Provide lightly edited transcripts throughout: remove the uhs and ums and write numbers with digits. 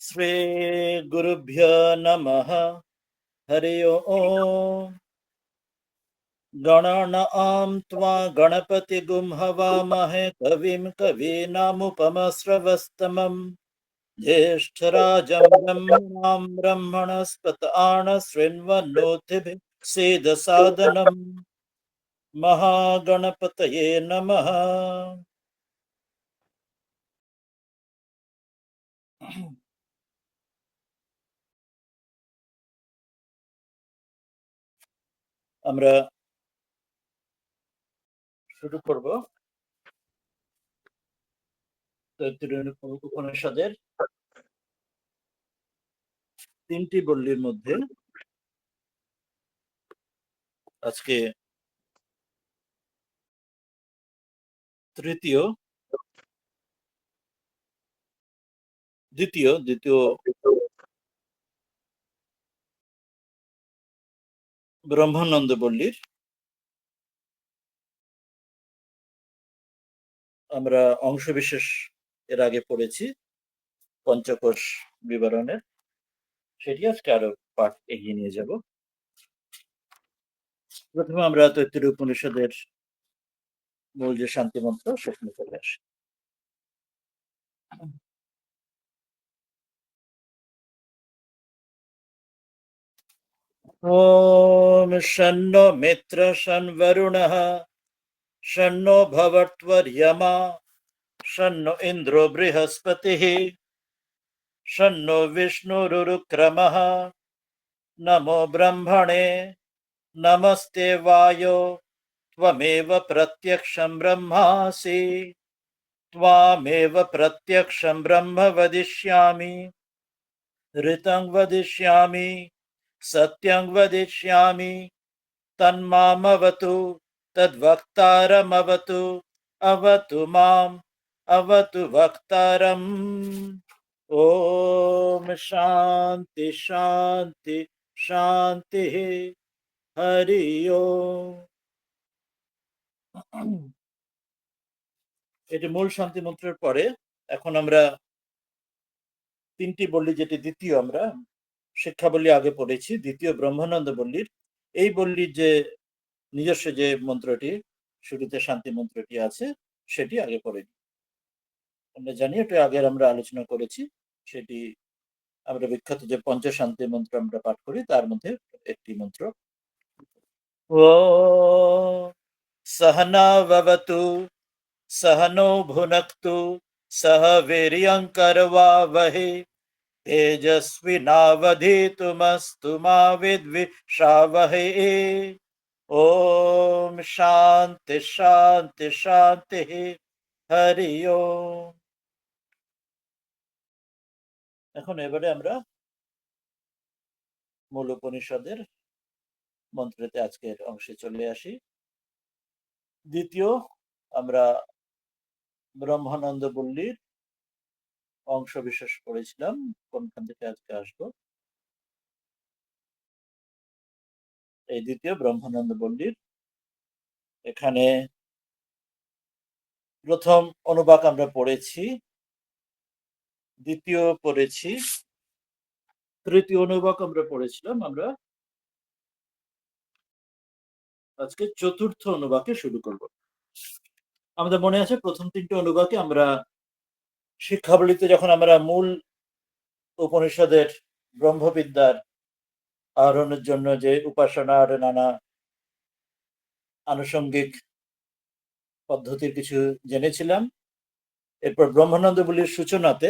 শ্রী গুরুভ্যো নমঃ। হরি ওম। গণনাম ত্বা গণপতিগুং হবামহে কবিম কবীনামুপমশ্রবস্তমম জ্যেষ্ঠরাজং ব্রহ্মণাং ব্রহ্মণস্পত শৃण्वन्नोतिभिः सीदसादनं। মহাগণপতয়ে নমঃ। আমরা শুরু করব তৈত্তিরীয় উপনিষদের 3টি বল্লীর মধ্যে আজকে দ্বিতীয় ব্রহ্মানন্দ বল্লীর আমরা অংশবিশেষ এর আগে পড়েছি পঞ্চকোশ বিবরণের, সেটি আজকে আরো পাঠ এগিয়ে নিয়ে যাব। প্রথমে আমরা তৈত্তিরীয় উপনিষদের মূল যে শান্তি মন্ত্র সেখানে চলে আসি। ওম শন্নো মিত্র শন্বরুণঃ শন্নো ভবত্বর্য়মা শন্নো ইন্দ্রো বৃহস্পতিঃ শন্নো বিষ্ণুরুক্রমঃ নমো ব্রহ্মণে নমস্তে वायो त्वमेव प्रत्यक्षं ब्रह्मासि त्वामेव प्रत्यक्षं ब्रह्म वदिष्यामि ऋतं वदिष्यामि सत्यं वदिष्यामि तन्मामवतु तद्वक्तारमवतु अवतु माम् अवतु वक्तारम्। ओम शांति शांति शांति। हरि ओम। এটি মূল শান্তি মন্ত্রের পরে এখন আমরা 3টি বল্লী, যেটি দ্বিতীয় আমরা শিক্ষা বল্লী আগে পড়েছি, দ্বিতীয় ব্রহ্মানন্দ বল্লীর এই বল্লীর যে নিজস্ব যে মন্ত্রটি শুরুতে শান্তি মন্ত্রটি আছে সেটি আগে পড়ে নিই। আমরা জানি এটা আগের আমরা আলোচনা করেছি, সেটি আমরা বিখ্যাত যে পঞ্চশান্তি মন্ত্র আমরা পাঠ করি তার মধ্যে একটি মন্ত্র। ও सहना भवतु सहनो भुनक्तु सह वीर्यङ्करवावहै तेजस्विनावधीतमस्तु मा विद्विषावहै। ओम शांति शांति शांति। हरि ओम। এখন এবারে আমরা মূল উপনিষদের মন্ত্রতে আজকের অংশে চলে আসি। দ্বিতীয় আমরা ব্রহ্মানন্দ বল্লীর অংশ বিশেষ পড়েছিলাম, কোনখান থেকে আজকে আসবো। এই দ্বিতীয় ব্রহ্মানন্দ বল্লীর এখানে প্রথম অনুবাক আমরা পড়েছি, দ্বিতীয় পড়েছি, তৃতীয় অনুবাক আমরা পড়েছিলাম। আমরা আজকে চতুর্থ অনুবাকে শুরু করব। আমাদের মনে আছে প্রথম 3টি অনুবাকে আমরা শিক্ষাবলীতে যখন আমরা মূল উপনিষদের ব্রহ্মবিদ্যার আহরণের জন্য যে উপাসনার নানা আনুষঙ্গিক পদ্ধতির কিছু জেনেছিলাম, এরপর ব্রহ্মানন্দ বলির সূচনাতে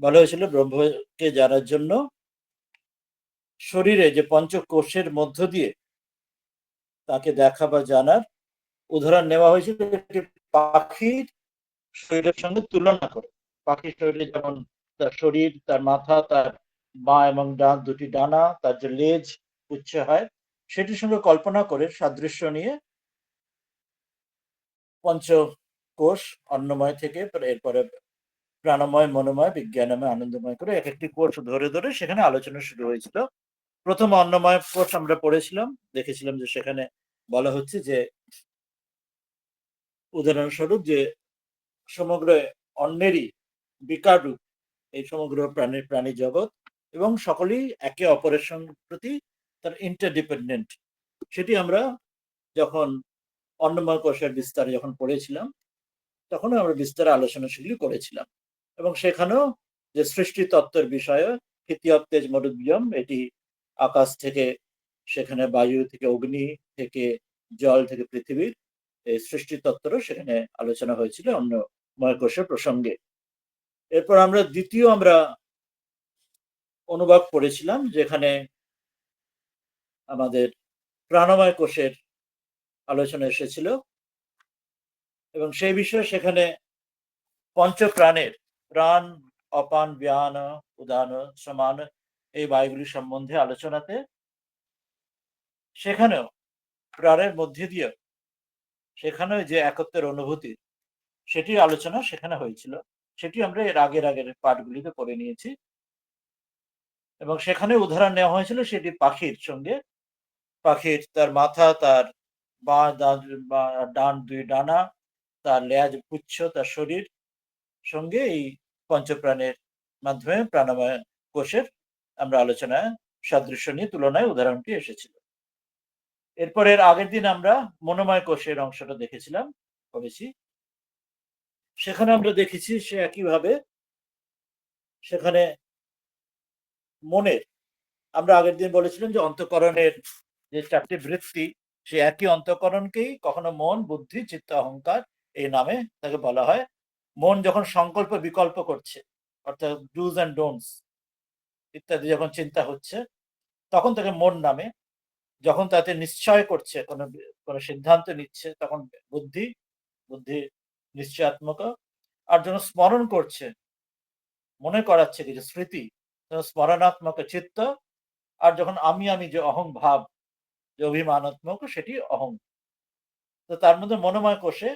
বলা হয়েছিল ব্রহ্মকে জানার জন্য শরীরে যে পঞ্চকোষের মধ্য দিয়ে তাকে দেখা বা জানার উদাহরণ নেওয়া হয়েছিল একটি পাখির শরীরের সঙ্গে তুলনা করে। পাখির শরীরে যেমন তার শরীর, তার মাথা, তার বাঁ এবং ডান দুটি ডানা, তার যে লেজ উচ্চ হয়, সেটির সঙ্গে কল্পনা করে সাদৃশ্য নিয়ে পঞ্চকোষ অন্নময় থেকে এরপরে প্রাণময়, মনোময়, বিজ্ঞানময়, আনন্দময় করে এক একটি কোষ ধরে ধরে সেখানে আলোচনা শুরু হয়েছিল। প্রথম অন্নময় কোষ আমরা পড়েছিলাম, দেখেছিলাম যে সেখানে বলা হচ্ছে যে উদাহরণস্বরূপ যে সমগ্র অন্নেরই বিকার রূপ এই সমগ্র প্রাণী জগৎ এবং সকলেই একে অপরের প্রতি তার ইন্টারডিপেন্ডেন্ট। সেটি আমরা যখন অন্নময় কোষের বিস্তারে যখন পড়েছিলাম তখন আমরা বিস্তারে আলোচনা সেগুলি করেছিলাম এবং সেখানেও যে সৃষ্টি তত্ত্বের বিষয়ে হিতিয়াব তেজ মরুদ্যম, এটি আকাশ থেকে, সেখানে বায়ু থেকে অগ্নি থেকে, জল থেকে পৃথিবীর এই সৃষ্টি তত্ত্বেরও সেখানে আলোচনা হয়েছিল অন্নময় কোষের প্রসঙ্গে। এরপর আমরা দ্বিতীয় অনুবাদ পড়েছিলাম যেখানে আমাদের প্রাণময় কোষের আলোচনা এসেছিল এবং সেই বিষয়ে সেখানে পঞ্চপ্রাণের প্রাণ, অপান, ব্যান, উদান, সমান এই বায়ুগুলি সম্বন্ধে আলোচনাতে সেখানেও প্রাণের মধ্যে দিয়ে সেখানেও যে একত্বের অনুভূতি সেটি আলোচনা সেখানে হয়েছিল। সেটি আমরা এর আগের পাঠগুলিতে পড়ে নিয়েছি এবং সেখানে উদাহরণ নেওয়া হয়েছিল সেটি পাখির সঙ্গে। পাখির তার মাথা, তার ডান দুই ডানা, তার লেজ পুচ্ছ, তার শরীর সঙ্গে এই পঞ্চপ্রাণের মাধ্যমে প্রাণময় কোষের আমরা আলোচনায় সাদৃশ্য নিয়ে তুলনায় উদাহরণটি এসেছিল। এরপর এর আগের দিন আমরা মনোময় কোষের অংশটা দেখেছিলাম, করেছি। সেখানে আমরা দেখেছি সে একইভাবে সেখানে মনের, আমরা আগের দিন বলেছিলাম যে অন্তঃকরণের যে চারটি বৃত্তি, সে একই অন্তঃকরণকেই কখনো মন, বুদ্ধি, চিত্ত, অহংকার এই নামে তাকে বলা হয়। মন যখন সংকল্প বিকল্প করছে, অর্থাৎ ডুজ অ্যান্ড ডোন্টস ইত্যাদি যখন চিন্তা হচ্ছে তখন তাকে মন নামে। যখন তাতে নিশ্চয় করছে, কোনো সিদ্ধান্ত নিচ্ছে তখন বুদ্ধি, বুদ্ধি নিশ্চয়াত্মক। আর যখন স্মরণ করছে, মনে করাচ্ছে কিছু স্মৃতি, স্মরণাত্মক চিত্ত। আর যখন আমি যে অহং ভাব, যে অভিমানাত্মক, সেটি অহং। তো তার মধ্যে মনোময় কোষে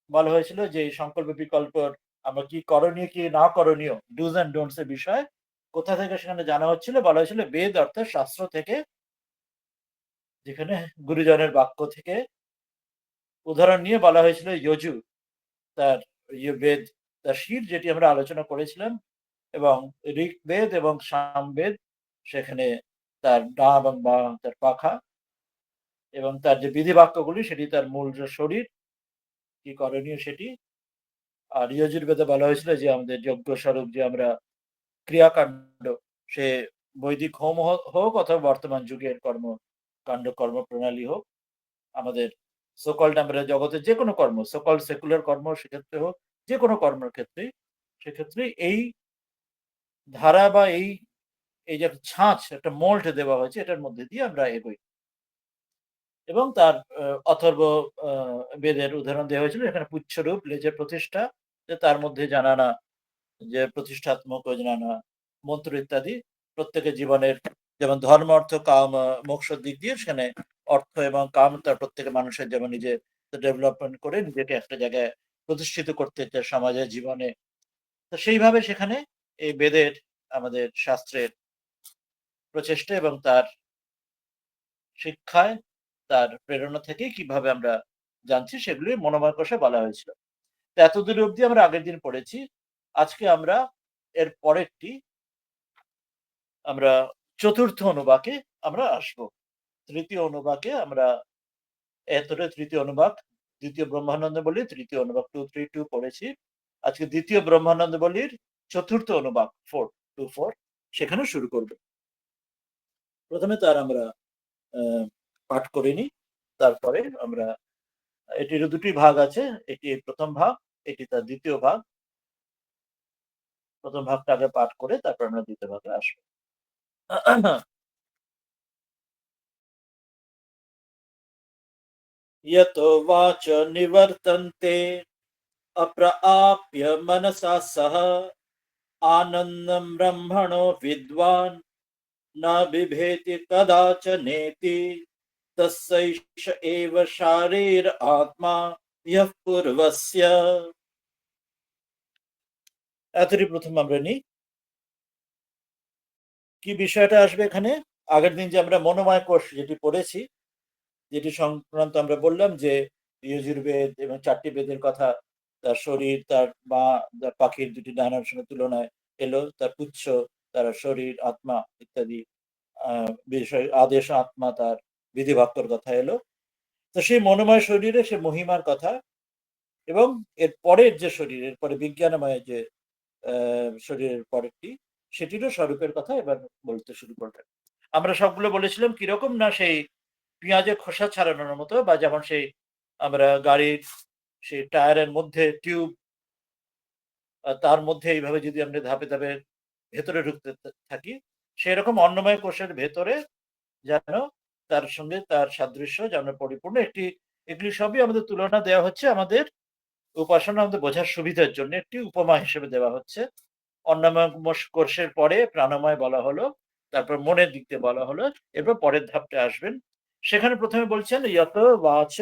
বলা হয়েছিল যে এই সংকল্প বিকল্পর আমরা কি করণীয় কি না করণীয়, ডুজ অ্যান্ড ডোন্টস এর বিষয় কোথা থেকে সেখানে জানা হচ্ছিল, বলা হয়েছিল বেদ অর্থাৎ শাস্ত্র থেকে, যেখানে গুরুজনের বাক্য থেকে উদাহরণ নিয়ে বলা হয়েছিল যজু তার বেদ, তার শির, যেটি আমরা আলোচনা করেছিলাম, এবং ঋগ্বেদ এবং সামবেদ সেখানে তার ডা এবং বা, তার পাখা, এবং তার যে বিধি বাক্যগুলি সেটি তার মূল যে শরীর, কি করণীয় সেটি। আর যজুর্বেদে বলা হয়েছিল যে আমাদের যজ্ঞ স্বরূপ যে আমরা ক্রিয়াকাণ্ড, সে বৈদিক হোম হোক অথবা বর্তমান যুগের কর্মকাণ্ড, কর্মপ্রণালী হোক, আমাদের সকল আমরা জগতের যে কোনো কর্ম, সকল সেকুলার কর্ম সেক্ষেত্রে হোক, যে কোনো কর্মের ক্ষেত্রেই, সেক্ষেত্রে এই ধারা বা এই এই যে ছাঁচ, একটা মোল্ড দেওয়া হয়েছে, এটার মধ্যে দিয়ে আমরা এগোই। এবং তার অথর্ব বেদের উদাহরণ দেওয়া হয়েছিল, এখানে পুচ্ছরূপ লেজের প্রতিষ্ঠা, যে তার মধ্যে জানানা যে প্রতিষ্ঠাত্মক জানানা মন্ত্র ইত্যাদি প্রত্যেকের জীবনের, যেমন ধর্ম, অর্থ, কাম, মোক্ষর দিক দিয়ে সেখানে অর্থ এবং কাম তার প্রত্যেকের মানুষের যেমন নিজে ডেভেলপমেন্ট করে নিজেকে একটা জায়গায় প্রতিষ্ঠিত করতে চায় সমাজে, জীবনে। তো সেইভাবে সেখানে এই বেদের, আমাদের শাস্ত্রের প্রচেষ্টা এবং তার শিক্ষায়, তার প্রেরণা থেকে কিভাবে আমরা জানছি সেগুলি মনোময় কোষে বলা হয়েছিল। তো এতদূর অবধি আমরা আগের দিন পড়েছি। আজকে আমরা এর পরেরটি, আমরা চতুর্থ অনুবাকে আমরা আসব। তৃতীয় অনুবাকে আমরা তৃতীয় অনুবাক, দ্বিতীয় ব্রহ্মানন্দ বলির তৃতীয় অনুবাক 232 পড়েছি। আজকে দ্বিতীয় ব্রহ্মানন্দ বলির চতুর্থ অনুবাক 424 সেখানে শুরু করব। প্রথমে তার আমরা পাঠ করে নিই, তারপরে আমরা, এটির দুটি ভাগ আছে, এটি প্রথম ভাগ, এটি তার দ্বিতীয় ভাগ। প্রথম ভাগটা আগে পাঠ করে তারপর আমরা দ্বিতীয় ভাগে আসবো। यतो वाच निवर्तन्ते अप्राप्य मनसा सह आनन्दं ब्रह्मणो विद्वान् न बिभेति कदाचनेति तस्यैष एव शारीर आत्मा यः पूर्वस्य। এতটি প্রথম আমরা নিই। কি বিষয়টা আসবে এখানে? আগের দিন যে আমরা মনোময় কোষ যেটি পড়েছি, যেটি সংক্রান্ত আমরা বললাম যে যজুর্বেদ এবং চারটি বেদের কথা, তার শরীর, তার পাখির দুটি ডানার সঙ্গে তুলনায় এলো, তার পুচ্ছ, তার শরীর, আত্মা ইত্যাদি বিষয়, আদেশ, আত্মা, তার বিধিবাক্যর কথা এলো। তো সেই মনোময় শরীরে সে মহিমার কথা, এবং এর পরের যে শরীর, এর পরে বিজ্ঞানময় যে শরীরের পরেরটি, সেটিরও স্বরূপের কথা এবার বলতে শুরু করলেন। আমরা সবগুলো বলেছিলাম কিরকম না, সেই পেঁয়াজের খোসা ছাড়ানোর মতো, বা যেমন সেই আমরা গাড়ির সেই টায়ারের মধ্যে টিউব, তার মধ্যে এইভাবে যদি আমরা ধাপে ধাপে ভেতরে ঢুকতে থাকি, সেরকম অন্নময় কোষের ভেতরে যেন তার সঙ্গে তার সাদৃশ্য যেন পরিপূর্ণ একটি, এগুলি সবই আমাদের তুলনা দেওয়া হচ্ছে আমাদের উপাসনা আমাদের বোঝার সুবিধার জন্য, একটি উপমা হিসেবে দেওয়া হচ্ছে। অন্নময় কোষের পরে প্রাণময় বলা হলো, তারপর মনের দিক দিয়ে বলা হলো, এরপর পরের ধাপটা আসবেন। সেখানে প্রথমে বলছেন ইয়ত বাচ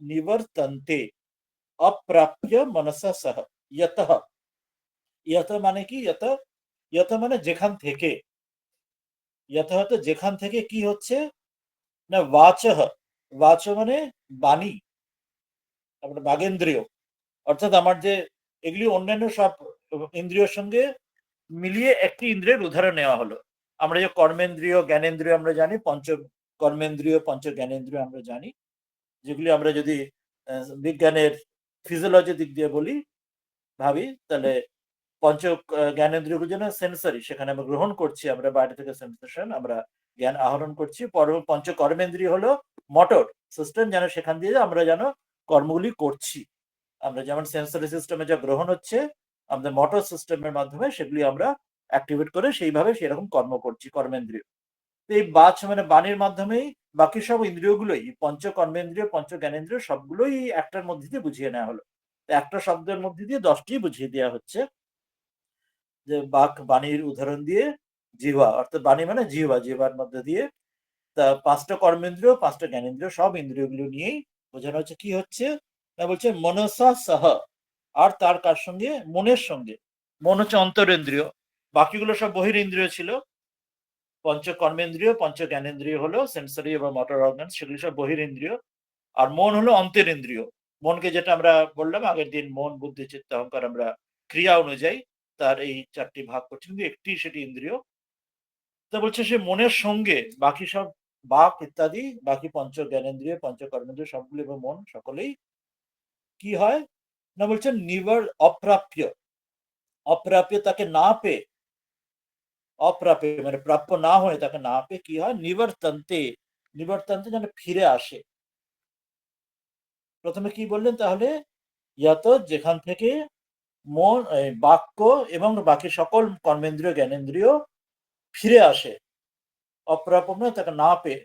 নিবর্তন্তে অপ্রাপ্য মনসা সহ। ইয়ত, ইয়ত মানে কি? ইয়ত, ইয়ত মানে যেখান থেকে, ইয়ত হতে যেখান থেকে কি হচ্ছে না, বাচ, বাচ মানে বাণী, আমরা বাগেন্দ্রিয়, অর্থাৎ আমার যে এগুলি অন্যান্য সব ইন্দ্রিয়র সঙ্গে মিলিয়ে একটি ইন্দ্রিয়ের উদাহরণ নেওয়া হলো। আমরা যে কর্মেন্দ্রিয়, জ্ঞানেন্দ্রিয় আমরা জানি, পঞ্চ কর্মেন্দ্রিয়, পঞ্চ জ্ঞানেন্দ্রিয় আমরা জানি, যেগুলি আমরা যদি বিজ্ঞানের ফিজিওলজি দিক দিয়ে বলি, ভাবি, তাহলে পঞ্চ জ্ঞানেন্দ্রিয়গুলো যেন সেন্সরি, সেখানে আমরা গ্রহণ করছি, আমরা বাইরে থেকে সেন্সেশন, আমরা জ্ঞান আহরণ করছি। পঞ্চ কর্মেন্দ্রিয় হলো মোটর সিস্টেম, যেন সেখান দিয়ে আমরা যেন কর্মগুলি করছি। আমরা যেমন সেন্সরি সিস্টেমে যা গ্রহণ হচ্ছে, আমাদের মোটর সিস্টেমের মাধ্যমে সেগুলি আমরা অ্যাক্টিভেট করে সেইভাবে সেরকম কর্ম করছি, কর্মেন্দ্রিয়। এই বাচ মানে বাণীর মাধ্যমেই বাকি সব ইন্দ্রিয়গুলোই, পঞ্চ কর্মেন্দ্রিয়, পঞ্চ জ্ঞানেন্দ্রিয় সবগুলোই একটার মধ্যে দিয়ে বুঝিয়ে নেওয়া হলো। একটা শব্দের মধ্যে দিয়ে 10টি বুঝিয়ে দেওয়া হচ্ছে, যে বাক বাণীর উদাহরণ দিয়ে, জিহ্বা অর্থাৎ বাণী মানে জিহ্বা, জিহ্বার মধ্যে দিয়ে তা 5টা কর্মেন্দ্রিয়, 5টা জ্ঞানেন্দ্রিয়, সব ইন্দ্রিয়গুলো নিয়েই বোঝানো হচ্ছে। কি হচ্ছে না, বলছে মনসা সহ, আর তার কার সঙ্গে? মনের সঙ্গে। মন হচ্ছে অন্তরেন্দ্রিয়, বাকিগুলো সব বহিরেন্দ্রিয় ছিল। পঞ্চ কর্মেন্দ্রিয়, পঞ্চ জ্ঞানেন্দ্রিয় হলো সেন্সরি এবং মোটর অর্গান, সেগুলি সব বহিরেন্দ্রিয়। আর মন হলো অন্তরেন্দ্রিয়। মনকে যেটা আমরা বললাম আগের দিন, মন, বুদ্ধি, চিত্ত, অহংকার, আমরা ক্রিয়া অনুযায়ী তার এই 4টি ভাগ করছি, কিন্তু একটি সেটি ইন্দ্রিয়। তো বলছে সে মনের সঙ্গে বাকি সব বাক ইত্যাদি, বাকি পঞ্চ জ্ঞানেন্দ্রিয়, পঞ্চ কর্মেন্দ্রিয় সবগুলি এবং মন সকলেই কি হয় না, বলছেন নিবার অপ্রাপ্য, অপ্রাপ্য তাকে না পেয়ে, অপ্রাপ্য মানে প্রাপ্য না হয়ে তাকে না পেয়ে কি হয়, নিবর্তন্তে, নিবর্তন্তে যেন ফিরে আসে। প্রথমে কি বললেন তাহলে? ইয়াত যেখান থেকে মন, বাক্য এবং বাকি সকল কর্মেন্দ্রিয়, জ্ঞানেন্দ্রিয় ফিরে আসে, অপ্রাপ্য মানে তাকে না পেয়ে,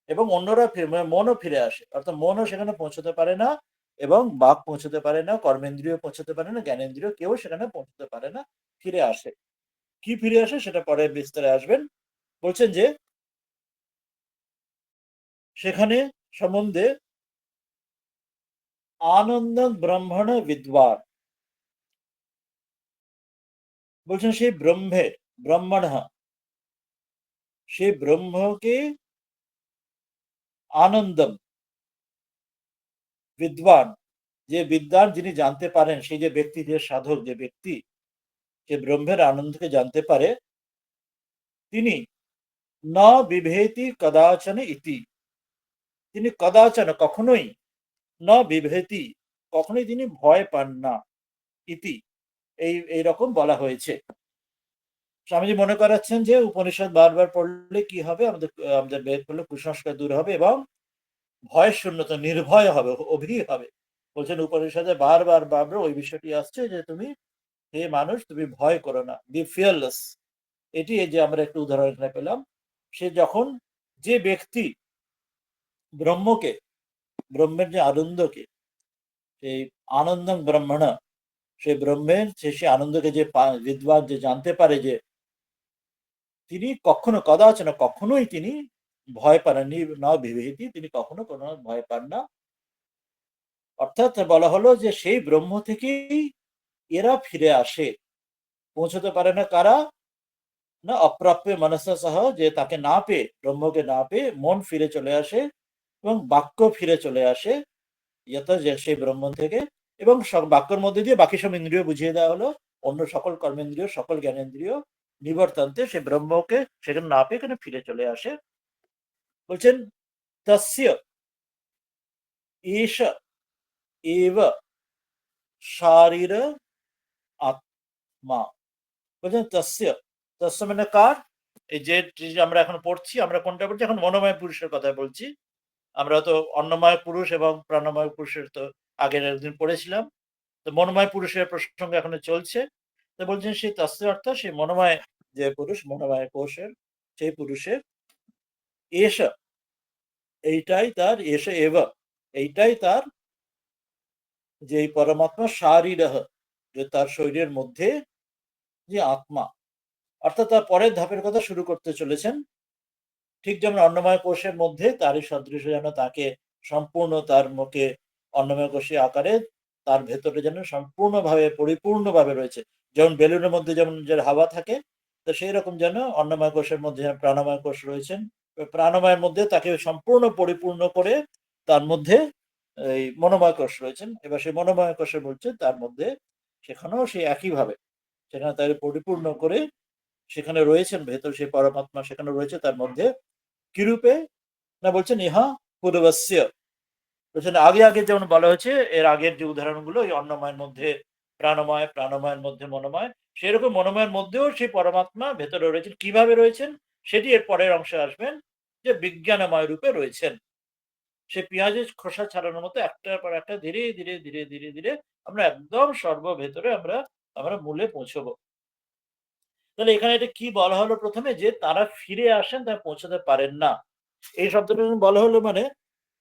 এবং অন্যরা মনও ফিরে আসে, অর্থাৎ মনও সেখানে পৌঁছতে পারে না, এবং বাক পৌঁছতে পারে না, কর্মেন্দ্রিয় পৌঁছতে পারে না, জ্ঞানেন্দ্রিয় কেউ সেখানে পৌঁছতে পারে না, ফিরে আসে। কি ফিরে আসে সেটা পরে বিস্তারে আসবেন। বলছেন যে সেখানে সম্বন্ধে আনন্দ ব্রহ্মণ বিদ্বান, বলছেন সেই ব্রহ্মের, ব্রহ্মণ, সেই ব্রহ্মকে আনন্দম বিদ্বান, যে বিদ্বান, যিনি জানতে পারেন, সেই যে ব্যক্তি, যে সাধক, যে ব্যক্তি যে ব্রহ্মের আনন্দকে জানতে পারে, তিনি ন বিভেতি কদাচন ইতি, তিনি কদাচন কখনোই, ন বিভেতি কখনোই তিনি ভয় পান না, ইতি এইরকম বলা হয়েছে। স্বামীজি মনে করাচ্ছেন যে উপনিষদ বারবার পড়লে কি হবে, আমাদের আমাদের বেদ পড়লে কুসংস্কার দূর হবে এবং ভয় শূন্যতা, নির্ভয় হবে, অভীর হবে। বলছেন উপনিষদে বারবার বারবার ওই বিষয়টি আসছে যে তুমি, হে মানুষ, তুমি ভয় করো না, বি ফিয়ারলেস। এটি এই যে আমরা একটু উদাহরণ এখানে পেলাম। সে যখন, যে ব্যক্তি ব্রহ্মকে, ব্রহ্মের যে আনন্দকে, সেই আনন্দম ব্রহ্মণ, সেই ব্রহ্মের সে আনন্দকে যে বিদ্বান, যে জানতে পারে, যে তিনি কখনো কদাচন কখনোই তিনি ভয় পান না, বিভীতি, তিনি কখনো কোনো ভয় পান না। অর্থাৎ বলা হলো যে সেই ব্রহ্ম থেকেই এরা ফিরে আসে। পৌঁছতে পারে না কারা? না অপ্রাপ্য মনসা সহ, যে তাকে না পেয়ে, ব্রহ্মকে না পেয়ে মন ফিরে চলে আসে এবং বাক্য ফিরে চলে আসে, যে সেই ব্রহ্ম থেকে, এবং সব বাক্যের মধ্যে দিয়ে বাকি সব ইন্দ্রিয় বুঝিয়ে দেওয়া হলো, অন্য সকল কর্মেন্দ্রিয়, সকল জ্ঞানেন্দ্রিয় নিবর্তান্তে সে ব্রহ্মকে সেখানে না পেয়ে এখানে ফিরে চলে আসে। বলছেন তস্য এষ এব শারীর আত্মা। বলছেন তস্য, তস্য মানে কার? এই যে আমরা এখন পড়ছি, আমরা কোনটা পড়ছি? এখন মনোময় পুরুষের কথা বলছি। আমরা তো অন্নময় পুরুষ এবং প্রাণময় পুরুষের তো আগের একদিন পড়েছিলাম। তো মনোময় পুরুষের প্রসঙ্গ এখনো চলছে। তো বলছেন সেই তস্য অর্থাৎ সেই মনোময় যে পুরুষ, মনোময় কোষের সেই পুরুষের এষ, এইটাই তার, এষ এব, এইটাই তার যে পরমাত্মা শারীরহ, যে তার শরীরের মধ্যে যে আত্মা। অর্থাৎ তার পরের ধাপের কথা শুরু করতে চলেছেন। ঠিক যেমন অন্নময় কোষের মধ্যে তারই সদৃশ যেন তাকে সম্পূর্ণ তার মুখে অন্নময় কোষী আকারে তার ভেতরে যেন সম্পূর্ণভাবে পরিপূর্ণভাবে রয়েছে। যেমন বেলুনের মধ্যে যেমন যে হাওয়া থাকে, তো সেই রকম যেন অন্নময় কোষের মধ্যে যেন প্রাণময় কোষ রয়েছেন। প্রাণময়ের মধ্যে তাকে সম্পূর্ণ পরিপূর্ণ করে তার মধ্যে এই মনোময় কোষ রয়েছেন। এবার সেই মনোময় কোষে বলছে তার মধ্যে সেখানেও সেই একইভাবে সেখানে তাকে পরিপূর্ণ করে সেখানে রয়েছেন ভেতর সেই পরমাত্মা সেখানে রয়েছে তার মধ্যে। কিরূপে? না বলছেন ইহা পূর্বস্য। বলছেন আগে আগে যেমন বলা হয়েছে, এর আগের যে উদাহরণগুলো এই অন্নময়ের মধ্যে প্রাণময়, প্রাণময়ের মধ্যে মনোময়, সেরকম মনোময়ের মধ্যেও সেই পরমাত্মা ভেতরে রয়েছেন। কিভাবে রয়েছেন সেটি এর পরের অংশে আসবেন, যে বিজ্ঞানময় রূপে রয়েছেন। সে পেঁয়াজের খোসা ছাড়ানোর মতো একটার পর একটা ধীরে ধীরে ধীরে ধীরে ধীরে আমরা একদম ভেতরে আমরা আমরা মূলে পৌঁছবো। তাহলে এখানে এটা কি বলা হলো প্রথমে, যে তারা ফিরে আসেন, তারা পৌঁছাতে পারেন না। এই শব্দটা বলা হলো মানে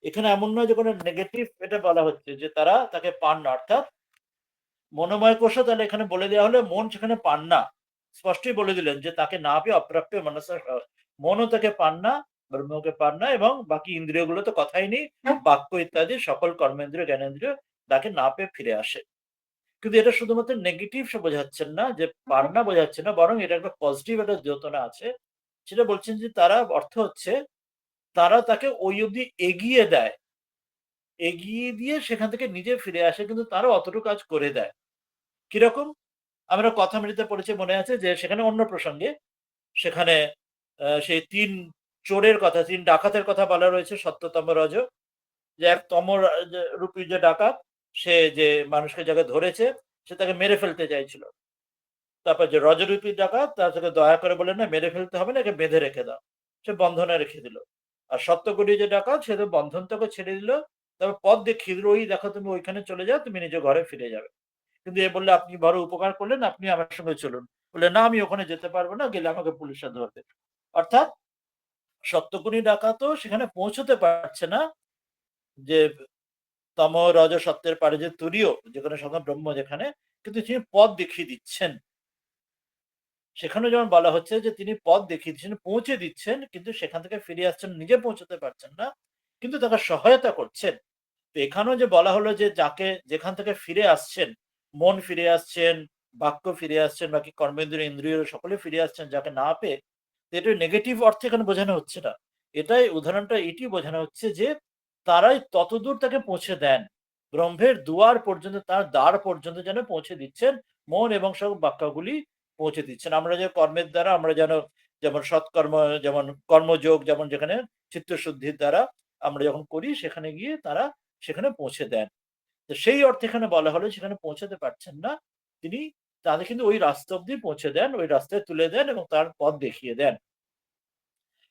এখানে এমন নয় যে কোনো নেগেটিভ এটা বলা হচ্ছে যে তারা তাকে পান না। অর্থাৎ মনোময় কোষও তাহলে এখানে বলে দেওয়া হলো মন সেখানে পান না। স্পষ্টই বলে দিলেন যে তাকে না পেয়ে অপ্রাপ্য মনসা, মনও তাকে পান না, ব্রহ্মকে পান না, এবং বাকি ইন্দ্রিয়গুলো তো কথাই নেই, বাক্য ইত্যাদি সকল কর্মেন্দ্রিয় জ্ঞানেন্দ্রিয় তাকে না পেয়ে ফিরে আসে। কিন্তু এটা শুধুমাত্র নেগেটিভ সে বোঝাচ্ছেন না, যে পার না বোঝাচ্ছে না, বরং এটা একটা পজিটিভ একটা দ্যোতনা আছে। সেটা বলছেন যে তারা অর্থ হচ্ছে তারা তাকে ওই অবধি এগিয়ে দেয়, এগিয়ে দিয়ে সেখান থেকে নিজে ফিরে আসে, কিন্তু তারও অতটুকু কাজ করে দেয়। কিরকম? আমরা কথামৃতে পড়েছি, মনে আছে যে সেখানে অন্য প্রসঙ্গে সেখানে সেই ৩ চোরের কথা, ৩ ডাকাতের কথা বলা রয়েছে সত্যতম রজ। যে এক রূপী যে ডাকাত, সে যে মানুষকে যাকে ধরেছে সে তাকে মেরে ফেলতে চাইছিল। তারপর যে রজরূপী ডাকাত তাকে দয়া করে বললেন না মেরে ফেলতে হবে না, একে বেঁধে রেখে দাও। সে বন্ধনে রেখে দিল। আর সত্যগুণী যে ডাকাত সে তো বন্ধন থেকে ছেড়ে দিল। তারপর পথ দেখিয়ে দিল, ওই দেখো তুমি ওইখানে চলে যাও, তুমি নিজের ঘরে ফিরে যাবে। কিন্তু এ বললে আপনি বড় উপকার করলেন, আপনি আমার সঙ্গে চলুন। বললে না আমি ওখানে যেতে পারবো না, গেলে আমাকে পুলিশে ধরবে। অর্থাৎ সত্যগুণী ডাকাতও সেখানে পৌঁছতে পারছে না, যে তম রজ সত্যের পারে যে তুরীয় যেখানে সদা ব্রহ্ম যেখানে, কিন্তু তিনি পথ দেখিয়ে দিচ্ছেন। সেখানে যেমন বলা হচ্ছে যে তিনি পথ দেখিয়ে দিচ্ছেন, পৌঁছে দিচ্ছেন, কিন্তু সেখান থেকে ফিরে আসছেন, নিজে পৌঁছতে পারছেন না, কিন্তু তাকে সহায়তা করছেন। তো এখানেও যে বলা হলো যে যাকে যেখান থেকে ফিরে আসছেন, মন ফিরে আসছেন, বাক্য ফিরে আসছেন, বাকি কর্মেন্দ্রিয় ইন্দ্রিয় সকলে ফিরে আসছেন যাকে না পেয়ে, এটা নেগেটিভ অর্থে এখানে বোঝানো হচ্ছে না। এটাই উদাহরণটা এটি বোঝানো হচ্ছে যে তারাই ততদূর তাকে পৌঁছে দেন, ব্রহ্মের দুয়ার পর্যন্ত, তার দ্বার পর্যন্ত যেন পৌঁছে দিচ্ছেন, মন এবং সব বাক্যগুলি পৌঁছে দিচ্ছেন। আমরা যে কর্মের দ্বারা আমরা যেন, যেমন সৎকর্ম, যেমন কর্মযোগ, যেমন যেখানে চিত্তশুদ্ধির দ্বারা আমরা যখন করি সেখানে গিয়ে তারা সেখানে পৌঁছে দেন। তো সেই অর্থে এখানে বলা হলো সেখানে পৌঁছাতে পারছেন না তিনি, তাদের কিন্তু ওই রাস্তা অব্দি পৌঁছে দেন, ওই রাস্তায় তুলে দেন এবং তার পথ দেখিয়ে দেন।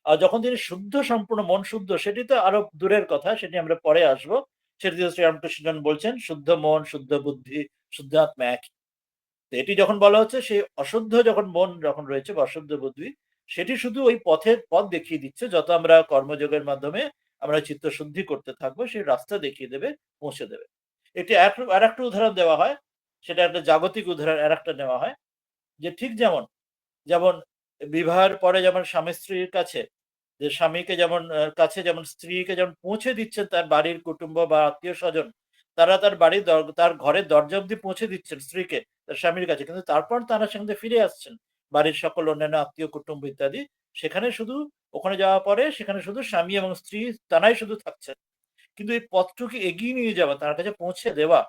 আর যখন তিনি শুদ্ধ সম্পূর্ণ মন শুদ্ধ, সেটি তো আরো দূরের কথা, সেটি আমরা পরে আসবো। সেটি শ্রীরামকৃষ্ণ বলছেন শুদ্ধ মন, শুদ্ধ বুদ্ধি, শুদ্ধ আত্মা এক। তো এটি যখন বলা হচ্ছে সেই অশুদ্ধ যখন মন যখন রয়েছে বা অশুদ্ধ বুদ্ধি, সেটি শুধু ওই পথের পথ দেখিয়ে দিচ্ছে। যত আমরা কর্মযোগের মাধ্যমে আমরা চিত্ত শুদ্ধি করতে থাকবো, সেই রাস্তা দেখিয়ে দেবে, পৌঁছে দেবে। এটি আর একটা উদাহরণ দেওয়া হয়, সেটা একটা জাগতিক উদাহরণ আর একটা নেওয়া হয়, যে ঠিক যেমন যেমন বিবাহের পরে যেমন স্বামী স্ত্রীর কাছে, যে স্বামীকে যেমন কাছে যেমন স্ত্রীকে যেমন পৌঁছে দিচ্ছেন তার বাড়ির কুটুম্ব বা আত্মীয় স্বজন, তারা তার বাড়ির তার ঘরের দরজা অব্দি পৌঁছে দিচ্ছেন স্ত্রীকে তার স্বামীর কাছে, কিন্তু তারপর তারা সেখানে ফিরে আসছেন বাড়ির সকল অন্যান্য আত্মীয় কুটুম্ব ইত্যাদি। সেখানে শুধু ওখানে যাওয়ার পরে সেখানে শুধু স্বামী এবং স্ত্রী তারাই শুধু থাকছেন, কিন্তু এই পথটুকু এগিয়ে নিয়ে যাওয়া, তার কাছে পৌঁছে দেওয়া,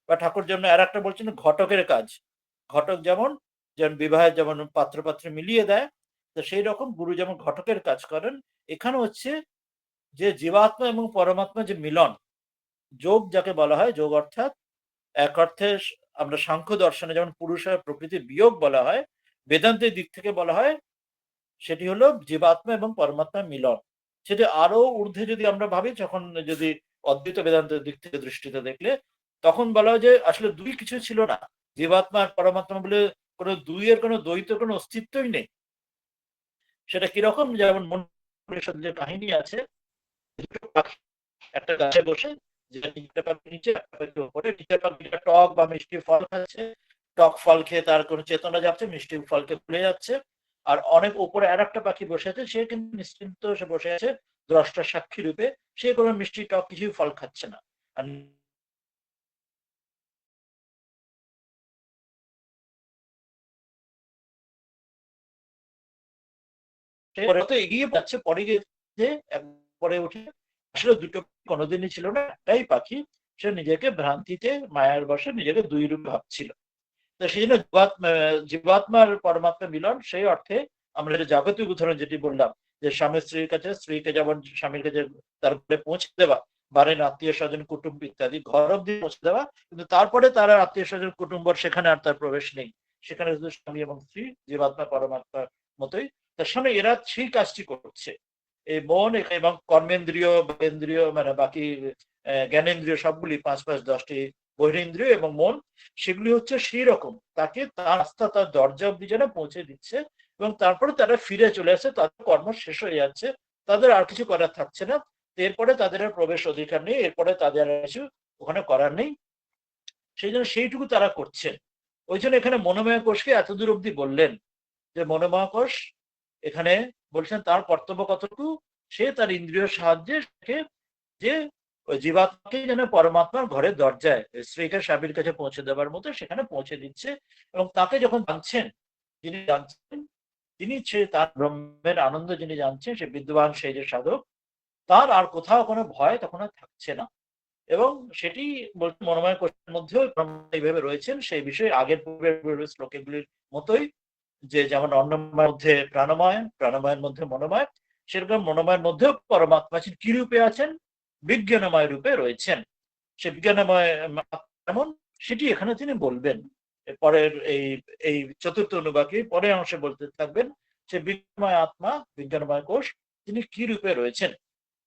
বা ঠাকুর যেমন আর একটা বলছেন ঘটকের কাজ, ঘটক যেমন যেমন বিবাহে যেমন পাত্র পাত্রে মিলিয়ে দেয়, তো সেই রকম গুরু যেমন ঘটকের কাজ করেন, এখানে হচ্ছে যে জীবাত্মা এবং পরমাত্মা যে মিলন, যোগ যাকে বলা হয়, যোগ অর্থাৎ এক অর্থে আমরা সাংখ্য দর্শনে যেমন পুরুষ আর প্রকৃতির বিয়োগ বলা হয়, বেদান্তের দিক থেকে বলা হয় সেটি হলো জীবাত্মা এবং পরমাত্মার মিলন। সেটি আরো ঊর্ধ্বে যদি আমরা ভাবি, যখন যদি অদ্বৈত বেদান্তের দিক থেকে দৃষ্টিতে দেখলে, তখন বলা হয় যে আসলে দুই কিছু ছিল না, জীবাত্মা আর পরমাত্মা বলে কোনো দুইয়ের কোনো দ্বৈত কোনো অস্তিত্বই নেই। সেটা কিরকম, যেমন মনুষ্য যে কাহিনী আছে, একটা গাছে বসে, যেটা নিচের পাখি নিচে একটা পাখি উপরে, নিচের পাখিটা টক বা মিষ্টি ফল খাচ্ছে, টক ফল খেয়ে তার কোনো চেতনা যাচ্ছে, মিষ্টি ফলকে ভুলে যাচ্ছে। আর অনেক উপরে আর একটা পাখি বসে আছে, সে কিন্তু নিশ্চিন্ত, সে বসে আছে দ্রষ্টা সাক্ষী রূপে, সে কোনো মিষ্টি টক কিছুই ফল খাচ্ছে না। আর সে পরে তো এগিয়ে যাচ্ছে, পরে গিয়ে যে পরে উঠে আসলে দুটো কোনোদিনই ছিল না, একটাই পাখি। সে নিজেকে ভ্রান্তিতে মায়ার বশে নিজেকে দুই রূপ ভাবছিল। তো সেই জন্য জীবাত্মার পরমাত্মা মিলন, সেই অর্থে আমরা যে জাগতিক উদাহরণ যেটি বললাম, যে স্বামী স্ত্রীর কাছে, স্ত্রীকে যেমন স্বামীর কাছে তার ঘরে পৌঁছে দেওয়া, বাড়ির আত্মীয় স্বজন কুটুম্ব ইত্যাদি ঘর অব্দি পৌঁছে দেওয়া, কিন্তু তারপরে তার আত্মীয় স্বজন কুটুম্ব সেখানে আর তার প্রবেশ নেই, সেখানে শুধু স্বামী এবং স্ত্রী, জীবাত্মা পরমাত্মার মতোই। তার সামনে এরা সেই কাজটি করছে। এই মন এবং কর্মেন্দ্রিয়, ইন্দ্রিয়, মানে বাকি জ্ঞানেন্দ্রিয় সবগুলি, পাঁচ পাঁচ 10টি বহিরেন্দ্রিয় এবং মন, সেগুলি হচ্ছে সেই রকম তাকে তার রাস্তা, তার দরজা অব্দি যেন পৌঁছে দিচ্ছে, এবং তারপরে তারা ফিরে চলে আসে, তাদের কর্ম শেষ হয়ে যাচ্ছে, তাদের আর কিছু করার থাকছে না, এরপরে তাদের আর প্রবেশ অধিকার নেই, এরপরে তাদের আর কিছু ওখানে করার নেই। সেই জন্য সেইটুকু তারা করছে। ওই জন্য এখানে মনোময় কোষকে এতদূর অব্দি বললেন, যে মনোময় কোষ এখানে বলছেন তার কর্তব্য কতটুকু, সে তার ইন্দ্রিয় সাহায্যে যে ওই জীবাত্মাকে যেন পরমাত্মার ঘরের দরজায় স্ত্রীকে স্বামীর কাছে পৌঁছে দেওয়ার মতো সেখানে পৌঁছে দিচ্ছে। এবং তাকে যখন জানছেন, যিনি জানছেন, তিনি সে তার ব্রহ্মের আনন্দ যিনি জানছেন, সে বিদ্যমান, সেই যে সাধক, তার আর কোথাও কোনো ভয় তখন আর থাকছে না। এবং সেটি বলতে মনোময় কোষের মধ্যেও এইভাবে রয়েছেন, সেই বিষয়ে আগের পূর্বের শ্লোকগুলির মতোই, যে যেমন অন্নময়ের মধ্যে প্রাণময়, প্রাণময়ের মধ্যে মনোময়, সেরকম মনোময়ের মধ্যেও পরমাত্মা আছেন। কি রূপে আছেন? বিজ্ঞানময় রূপে রয়েছেন। সে বিজ্ঞানময় এমন, সেটি এখানে তিনি বলবেন। পরের এই এই চতুর্থ অনুবাকে পরের অংশে বলতে থাকবেন, সে বিজ্ঞানময় আত্মা, বিজ্ঞানময় কোষ, তিনি কি রূপে রয়েছেন।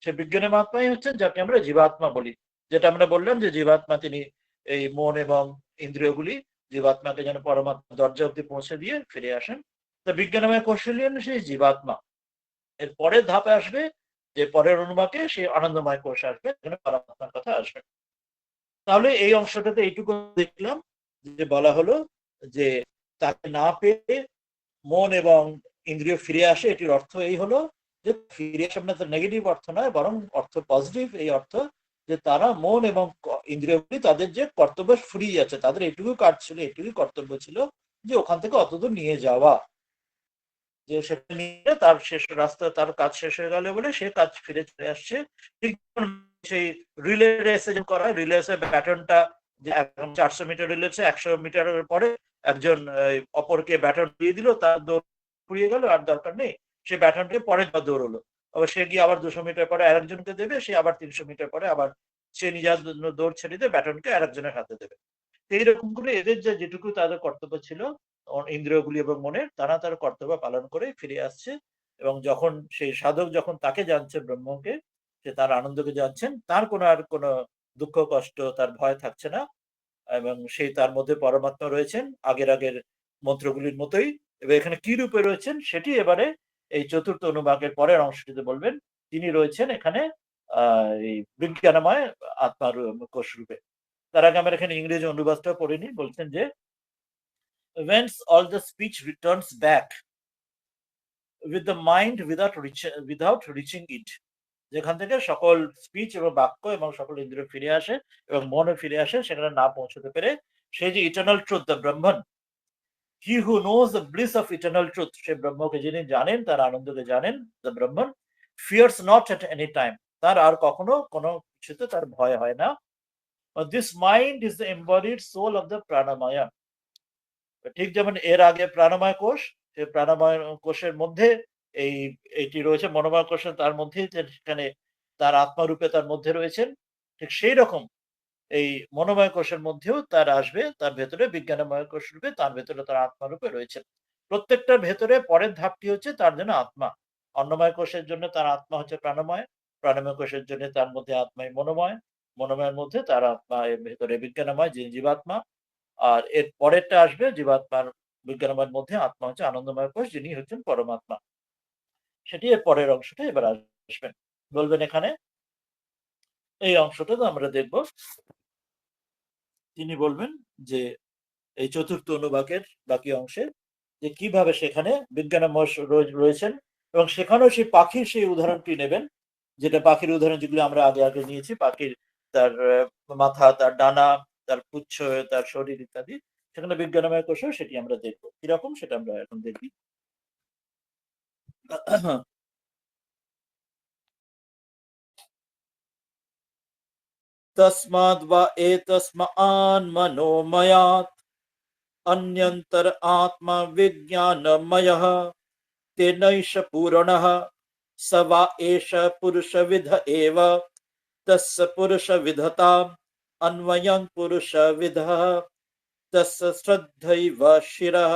সে বিজ্ঞানময় আত্মাই হচ্ছেন যাকে আমরা জীবাত্মা বলি। যেটা আমরা বললাম যে জীবাত্মা তিনি এই মন এবং ইন্দ্রিয়গুলি জীবাত্মাকে যেন পরমাত্মা দরজা অব্দি পৌঁছে দিয়ে ফিরে আসেন। তা বিজ্ঞানময় কোষ হলেন সেই জীবাত্মা। এর পরের ধাপে আসবে, যে পরের অনুবাকে সেই আনন্দময় কোষ আসবে, এখানে পরমাত্মার কথা আসবে। তাহলে এই অংশটাতে এইটুকু দেখলাম, যে বলা হলো যে তাকে না পেয়ে মন এবং ইন্দ্রিয় ফিরে আসে, এটির অর্থ এই হলো যে ফিরে আসে মানে নেগেটিভ অর্থ নয়, বরং অর্থ পজিটিভ। এই অর্থ যে তারা মন এবং ইন্দ্রিয়গুলি তাদের যে কর্তব্য ফুরিয়ে যাচ্ছে, তাদের এটুকু কাজ ছিল, এটুকুই কর্তব্য ছিল, যে ওখান থেকে অতদূর নিয়ে যাওয়া, যে সেটা নিয়ে তার শেষ রাস্তা, তার কাজ শেষ হয়ে গেল বলে সে কাজ ফিরে চলে আসছে। ঠিক সেই রিলে রেসে করা, রিলে রেসের ব্যাটনটা, যে 400 মিটার রিলেছে, 100 মিটারের পরে একজন অপরকে ব্যাটন দিয়ে দিল, তার দৌড় ফুরিয়ে গেল, আর দরকার নেই, সে ব্যাটনকে পরে দৌড়লো, আবার সে গিয়ে আবার 200 মিটার পরে আরেকজনকে দেবে, সে আবার 300 মিটার পরে আবার সে নিজের দৌড় ছেড়ে দিয়ে ব্যাটনকে আরেকজনের হাতে দেবে। এইরকম করে এদের যেটুকু তাদের কর্তব্য ছিল, ইন্দ্রিয়গুলি এবং মনের, তারা তার কর্তব্য পালন করে ফিরে আসছে। এবং যখন সেই সাধক যখন তাকে জানছে, ব্রহ্মকে, সে তার আনন্দকে জানছেন, তার কোনো আর কোনো দুঃখ কষ্ট, তার ভয় থাকছে না, এবং সেই তার মধ্যে পরমাত্মা রয়েছেন আগের মন্ত্রগুলির মতোই। এবার এখানে কি রূপে রয়েছেন সেটি এবারে এই চতুর্থ অনুবাকের পরের অংশটিতে বলবেন। তিনি রয়েছেন এখানে এই বিজ্ঞানময় আত্মার কোষ রূপে। তার আগে আমরা এখানে ইংরেজি অনুবাদটা পড়ে নিই। বলছেন যে whence all the speech returns back with the mind without reaching it, যেখান থেকে সকল স্পিচ এবং বাক্য এবং সকল ইন্দ্রিয় ফিরে আসে এবং মনে ফিরে আসে, সেখানে না পৌঁছতে পেরে, সেই যে eternal truth, the Brahman, he who knows the bliss of eternal truth, সে ব্রহ্মকে যিনি জানেন, তার আনন্দকে জানেন, the Brahman, fears not at any time, তার আর কখনো কোনো কিছুতে তার ভয় হয় না। This mind is the embodied soul of the pranamaya, ঠিক যেমন এর আগে প্রাণময় কোষ, সেই প্রাণময় কোষের মধ্যে এই এইটি রয়েছে মনোময় কোষের, তার মধ্যেই যে সেখানে তার আত্মারূপে তার মধ্যে রয়েছেন। ঠিক সেই রকম এই মনোময় কোষের মধ্যেও তার আসবে, তার ভেতরে বিজ্ঞানময় কোষ রূপে, তার ভেতরে তার আত্মারূপে রয়েছেন। প্রত্যেকটার ভেতরে পরের ধাপটি হচ্ছে তার জন্য আত্মা। অন্নময় কোষের জন্য তার আত্মা হচ্ছে প্রাণময়, প্রাণময় কোষের জন্য তার মধ্যে আত্মাই মনোময়, মনোময়ের মধ্যে তার আত্মা এর ভেতরে বিজ্ঞানময়, যিনি জীবাত্মা। আর এর পরেরটা আসবে জীবাত্মার বিজ্ঞানময়ের মধ্যে আত্মা হচ্ছে আনন্দময় কোষ, যিনি হচ্ছেন পরমাত্মা। সেটি এর পরের অংশটা এবার আসবেন। বলবেন এখানে এই অংশটা তো আমরা দেখব। তিনি বলবেন যে এই চতুর্থ অনুবাকের বাকি অংশে যে কিভাবে সেখানে বিজ্ঞানময় রয়েছেন, এবং সেখানেও সেই পাখির সেই উদাহরণটি নেবেন, যেটা পাখির উদাহরণ যেগুলো আমরা আগে আগে নিয়েছি। পাখির তার মাথা, তার ডানা, তার পুচ্ছ, তার শরীর ইত্যাদি, সেখানে বিজ্ঞানময় কোষেও সেটি আমরা দেখবো কিরকম, সেটা আমরা এখন দেখি। तस्माद् वा एतस्मान् मनोमयात् अन्यन्तर आत्मा विज्ञानमयः तेनैष पूर्णः स वा एष पुरुषविद एव तस्य पुरुषविधताम् अन्वयं पुरुषविदः तस्य श्रद्धैव शिरः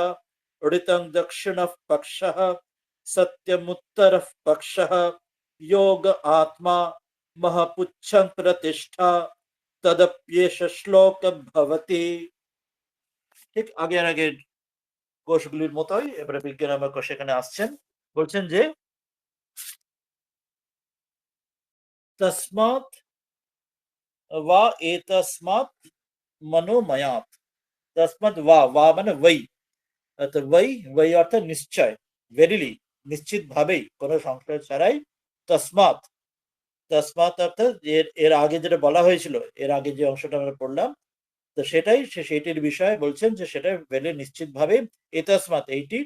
ऋतं दक्षिणः पक्षः सत्यमुत्तरः पक्षः योग आत्मा महपुच्छं प्रतिष्ठा तदप्येष श्लोक भवति। ঠিক আগের আগের কোষগুলির মতোই এবারে বিজ্ঞানময় কোষ এখানে আসছেন। বলছেন যে তসমাৎ ওয়া এতস্মাৎ মনোময়াৎ। তসমাৎ ওয়া, ওয়া মানে ওই, অর্থাৎ ওই, ওই অর্থাৎ নিশ্চয়, ভেরিলি, নিশ্চিত ভাবেই, কোনো সংশয় ছাড়াই। তসমাৎ, তসমাৎ অর্থাৎ এর এর আগে যেটা বলা হয়েছিল, এর আগে যে অংশটা আমরা পড়লাম, তো সেটাই সেটির বিষয়ে বলছেন যে সেটা ভেলে নিশ্চিত ভাবে। এতস্মাৎ এইটি,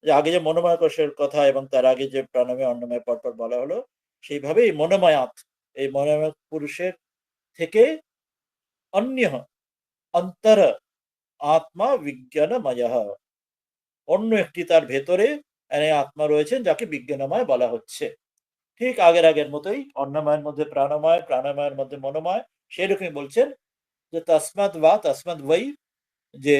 যে আগে যে মনোময় কোষের কথা এবং তার আগে যে প্রাণময় অন্নময় পরপর বলা হলো, সেইভাবে এই মনোময়াৎ, এই মনোময় পুরুষের থেকে অন্য অন্তর আত্মা বিজ্ঞানময়, অন্য একটি তার ভেতরে আত্মা রয়েছেন যাকে বিজ্ঞানময় বলা হচ্ছে। ঠিক আগের আগের মতোই, অন্নময়ের মধ্যে প্রাণময়, প্রাণময়ের মধ্যে মনোময়, সেরকমই বলছেন যে তসমাৎ বা তসমাৎ ওই, যে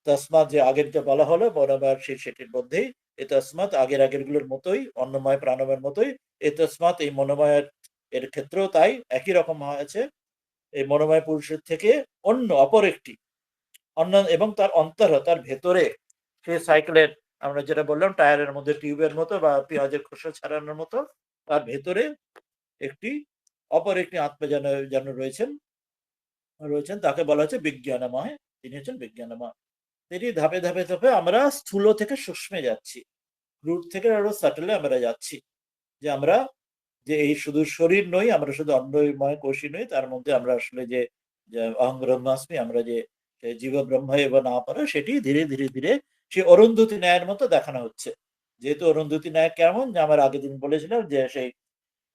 তসমাৎ যে আগের যে বলা হলো মনোময়ের সেটির মধ্যেই, এ তসমাৎ আগের আগের গুলোর মতোই, অন্নময় প্রাণময়ের মতোই, এ তসমাৎ এই মনোময়ের এর ক্ষেত্রেও তাই একই রকম হয়েছে। এই মনোময় পুরুষের থেকে অন্য অপর একটি অন্য, এবং তার অন্তর, তার ভেতরে, সে সাইকেলের আমরা যেটা বললাম টায়ারের মধ্যে টিউবের মতো বা পেঁয়াজের খোসা ছাড়ানোর মতো, তার ভেতরে একটি অপর একটি আত্মা যেন যেন রয়েছেন, রয়েছেন তাকে বলা হচ্ছে বিজ্ঞানময়। তিনি হচ্ছেন বিজ্ঞানময়। তিনি ধাপে ধাপে ধাপে আমরা স্থূল থেকে সূক্ষ্মে যাচ্ছি, রুট থেকে আরো সাটেলে আমরা যাচ্ছি, যে আমরা যে এই শুধু শরীর নই, আমরা শুধু অন্নময় কোষই নই, তার মধ্যে আমরা আসলে যে অহং ব্রহ্মাস্মি, আমরা যে জীব ব্রহ্ম এবং না পারা, সেটি ধীরে ধীরে ধীরে সে অরুন্ধতী ন্যায়ের মতো দেখানো হচ্ছে। যেহেতু অরুন্ধতী ন্যায় কেমন, যে আমার আগের দিন বলেছিলাম যে সেই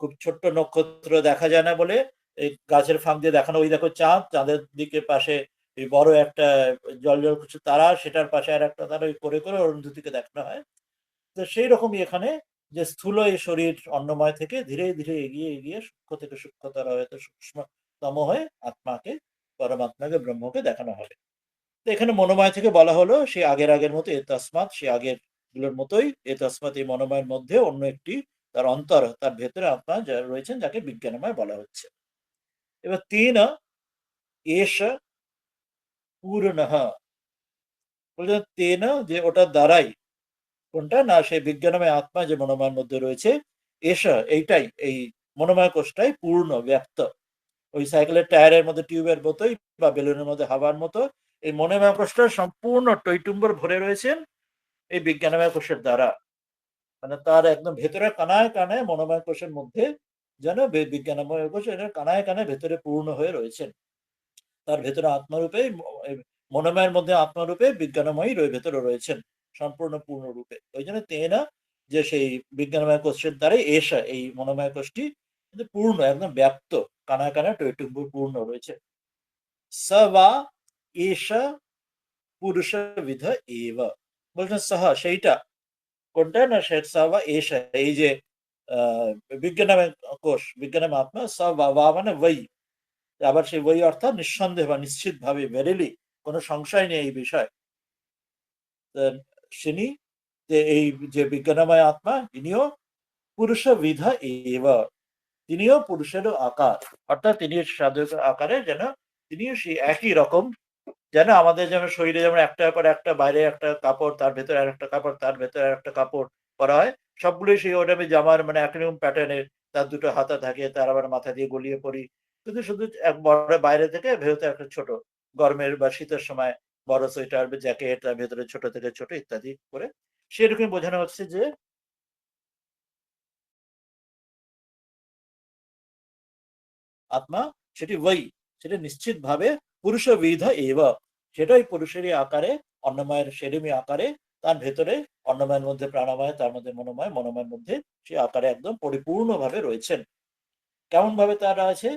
খুব ছোট্ট নক্ষত্র দেখা যায় না বলে এই গাছের ফাঁক দিয়ে দেখানো, ওই দেখো চাঁদ, চাঁদের দিকে পাশে এই বড় একটা জল জল কিছু তারা, সেটার পাশে আর একটা তারা, ওই করে করে অরুন্ধতীকে দেখানো হয়। তো সেই রকমই এখানে, যে স্থূল এই শরীর অন্নময় থেকে ধীরে ধীরে এগিয়ে এগিয়ে সূক্ষ্ম থেকে সূক্ষ্মতর হয়তো সূক্ষ্মতম হয়ে আত্মাকে, পরমাত্মাকে, ব্রহ্মকে দেখানো হবে। তো এখানে মনোময় থেকে বলা হলো সেই আগের আগের মতো, এ তসমাৎ, সে আগের গুলোর মতোই, এ তসমাৎ এই মনোময়ের মধ্যে অন্য একটি তার অন্তর, তার ভেতরে আত্মা যা রয়েছেন যাকে বিজ্ঞানময় বলা হচ্ছে। এবার তিন এস পূর্ণ, বলছেন তেন, যে ওটার দ্বারাই, কোনটা না, সেই বিজ্ঞানময় আত্মা যে মনোময়ের মধ্যে রয়েছে, এসা এইটাই, এই মনোময় কোষটাই পূর্ণ ব্যক্ত। ওই সাইকেলের টায়ারের মধ্যে টিউবের মতোই বা বেলুনের মধ্যে হাওয়ার মতো এই মনোময় কোষটা সম্পূর্ণ টইটুম্বর ভরে রয়েছেন এই বিজ্ঞানময় কোষের দ্বারা। মানে তার একদম ভেতরে কানায় কানায় মনোময় কোষের মধ্যে যেন বিজ্ঞানময় কোষ এটা কানায় কানায় ভেতরে পূর্ণ হয়ে রয়েছেন। তার ভেতরে আত্মারূপে, মনোময়ের মধ্যে আত্মারূপে বিজ্ঞানময়ী ভেতরে রয়েছেন সম্পূর্ণ পূর্ণরূপে। ওই জন্য তেনা, যে সেই বিজ্ঞানময় কোষের দ্বারাই এসা এই মনোময় কোষটি কিন্তু পূর্ণ, একদম ব্যাপ্ত, কানায় কানায় টইটুম্বুর পূর্ণ রয়েছে। স বা এসা পুরুষ বিধ এব। বলছেন সাহা সেইটা, কোনটা না সা বা এষা, এই যে বিজ্ঞানাময় কোষ, বিজ্ঞানাময় আত্মা, সা বা মানে ওই, আবার সেই ওই অর্থাৎ নিঃসন্দেহ বা নিশ্চিত ভাবে, ভেরিলি, কোনো সংশয় নেই এই বিষয়। তিনি যে এই যে বিজ্ঞানময় আত্মা, ইনিও পুরুষ বিধা এব, তিনিও পুরুষেরও আকার, অর্থাৎ তিনি সাধক আকারে, যেন তিনিও সেই একই রকম, যেন আমাদের যেমন শরীরে যেমন একটার পর একটা, বাইরে একটা কাপড়, তার ভেতরে আর একটা কাপড়, তার ভেতরে আর একটা কাপড় পরা হয়, সবগুলোই সেই ওরকম জামার মানে একই রকম প্যাটার্নের, তার দুটো হাতা থাকে, তার আবার মাথা দিয়ে গলিয়ে পরি, কিন্তু শুধু এক বড় বাইরে থেকে ভেতরে একটা ছোট, গরমের বা শীতের সময় বড় সোয়েটার বা জ্যাকেট, তার ভেতরে ছোট থেকে ছোট ইত্যাদি করে, সেরকম বোঝানো হচ্ছে যে আত্মা সেটি ওই, সেটা নিশ্চিত ভাবে পুরুষ বিধ এব, সেটাই পুরুষেরই আকারে, অন্নময়ের সেরেমি আকারে, তার ভেতরে অন্নময়ের মধ্যে প্রাণময়, তার মধ্যে মনোময়, মনোময়ের মধ্যে সে আকারে একদম পরিপূর্ণভাবে রয়েছেন। কেমন ভাবে তার আছে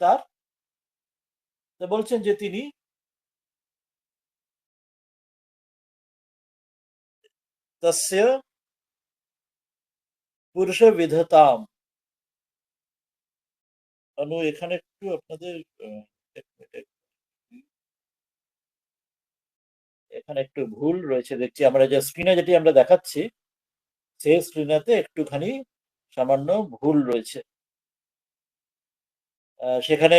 তার, বলছেন যে তিনি তস্য পুরুষ বিধতাম। অনু এখানে একটু আপনাদের এক মিনিট, এখানে একটু ভুল রয়েছে দেখছি, আমরা যে স্ক্রিনে যেটি আমরা দেখাচ্ছি, সেই স্ক্রিনেতে একটুখানি সামান্য ভুল রয়েছে। সেখানে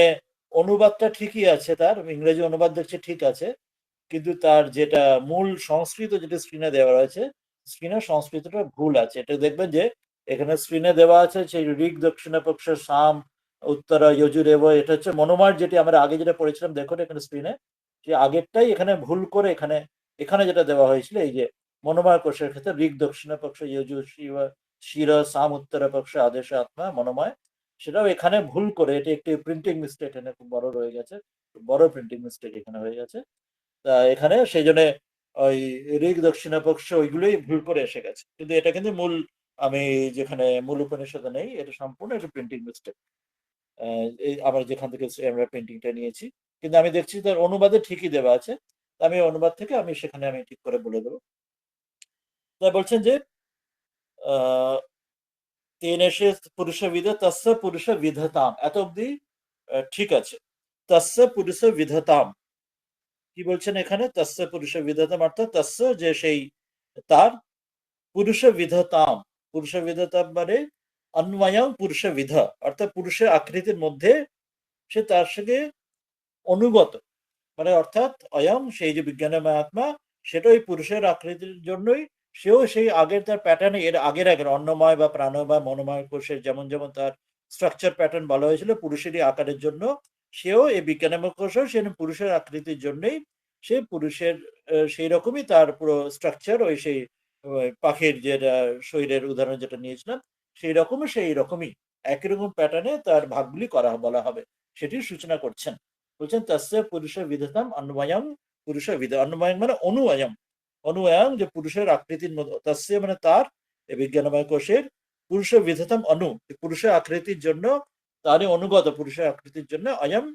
অনুবাদটা ঠিকই আছে, তার ইংরেজি অনুবাদ দেখছি ঠিক আছে, কিন্তু তার যেটা মূল সংস্কৃত যেটা স্ক্রিনে দেওয়া রয়েছে, স্ক্রিনে সংস্কৃতটা ভুল আছে। এটা দেখবেন যে এখানে স্ক্রিনে দেওয়া আছে সেই ঋগ দক্ষিণাপক্ষ সাম উত্তরা যজুরেব, এটা হচ্ছে মনোমার, যেটি আমরা আগে যেটা পড়েছিলাম দেখুন এখানে স্ক্রিনে, যে আগেরটাই এখানে ভুল করে এখানে, এখানে যেটা দেওয়া হয়েছিল এই যে মনোময় কোষের ক্ষেত্রে ঋগ দক্ষিণাপক্ষ যজু শিব শির সাম উত্তরা পক্ষ আদেশ আত্মা মনোময়, সেটাও এখানে ভুল করে, এটি একটি প্রিন্টিং মিস্টেক এখানে খুব বড় রয়ে গেছে, বড় প্রিন্টিং মিস্টেক এখানে হয়ে গেছে। তা এখানে সেই জন্য ওই ঋগ দক্ষিণাপক্ষ ওইগুলোই ভুল করে এসে গেছে, কিন্তু এটা কিন্তু মূল, আমি যেখানে মূল উপনিষদে নেই, এটা সম্পূর্ণ একটা প্রিন্টিং মিস্টেক, এই আমরা যেখান থেকে আমরা প্রিন্টিংটা নিয়েছি, কিন্তু আমি দেখছি তার অনুবাদে ঠিকই দেওয়া আছে, আমি অনুবাদ থেকে আমি সেখানে আমি ঠিক করে বলে দেবো। তা বলছেন যে আহ তেন এসে পুরুষ বিধ তস্য পুরুষ বিধতাম, এত অব্দি ঠিক আছে। তস্য পুরুষ বিধতাম, কি বলছেন এখানে, তস্য পুরুষ বিধতাম অর্থাৎ তস্য যে সেই, তার, পুরুষ বিধতাম, পুরুষ বিধতাম মানে অন্বয়ং পুরুষ বিধ, অর্থাৎ পুরুষের আকৃতির মধ্যে সে তার সঙ্গে অনুগত, মানে অর্থাৎ অয়ং সেই যে বিজ্ঞানময় আত্মা, সেটা ওই পুরুষের আকৃতির জন্যই, সেও সেই আগের তার প্যাটার্নে, এর আগের আগের অন্নময় বা প্রাণময় মনোময় কোষের যেমন যেমন তার স্ট্রাকচার প্যাটার্ন বলা হয়েছিল পুরুষেরই আকারের জন্য, সেও এই বিজ্ঞানময় কোষও সে পুরুষের আকৃতির জন্যই, সে পুরুষের সেই রকমই তার পুরো স্ট্রাকচার, ওই সেই পাখির যেটা শরীরের উদাহরণ যেটা নিয়েছিলাম, সেই রকমই সেই রকমই একই রকম প্যাটার্নে তার ভাগগুলি করা বলা হবে, সেটির সূচনা করছেন। বলছেন তস্য পুরুষ বিধতাম অন্বয়ং পুরুষ বিধ, অন্বয়ং মানে অনুয়ং, অনুয়ং যে পুরুষের আকৃতির মধ্যে, তস্য মানে তার, এই বিজ্ঞানময় কোষের, পুরুষ বিধতাম অনু, পুরুষের আকৃতির জন্য, তারই অনুগত পুরুষের আকৃতির জন্য, অয়ম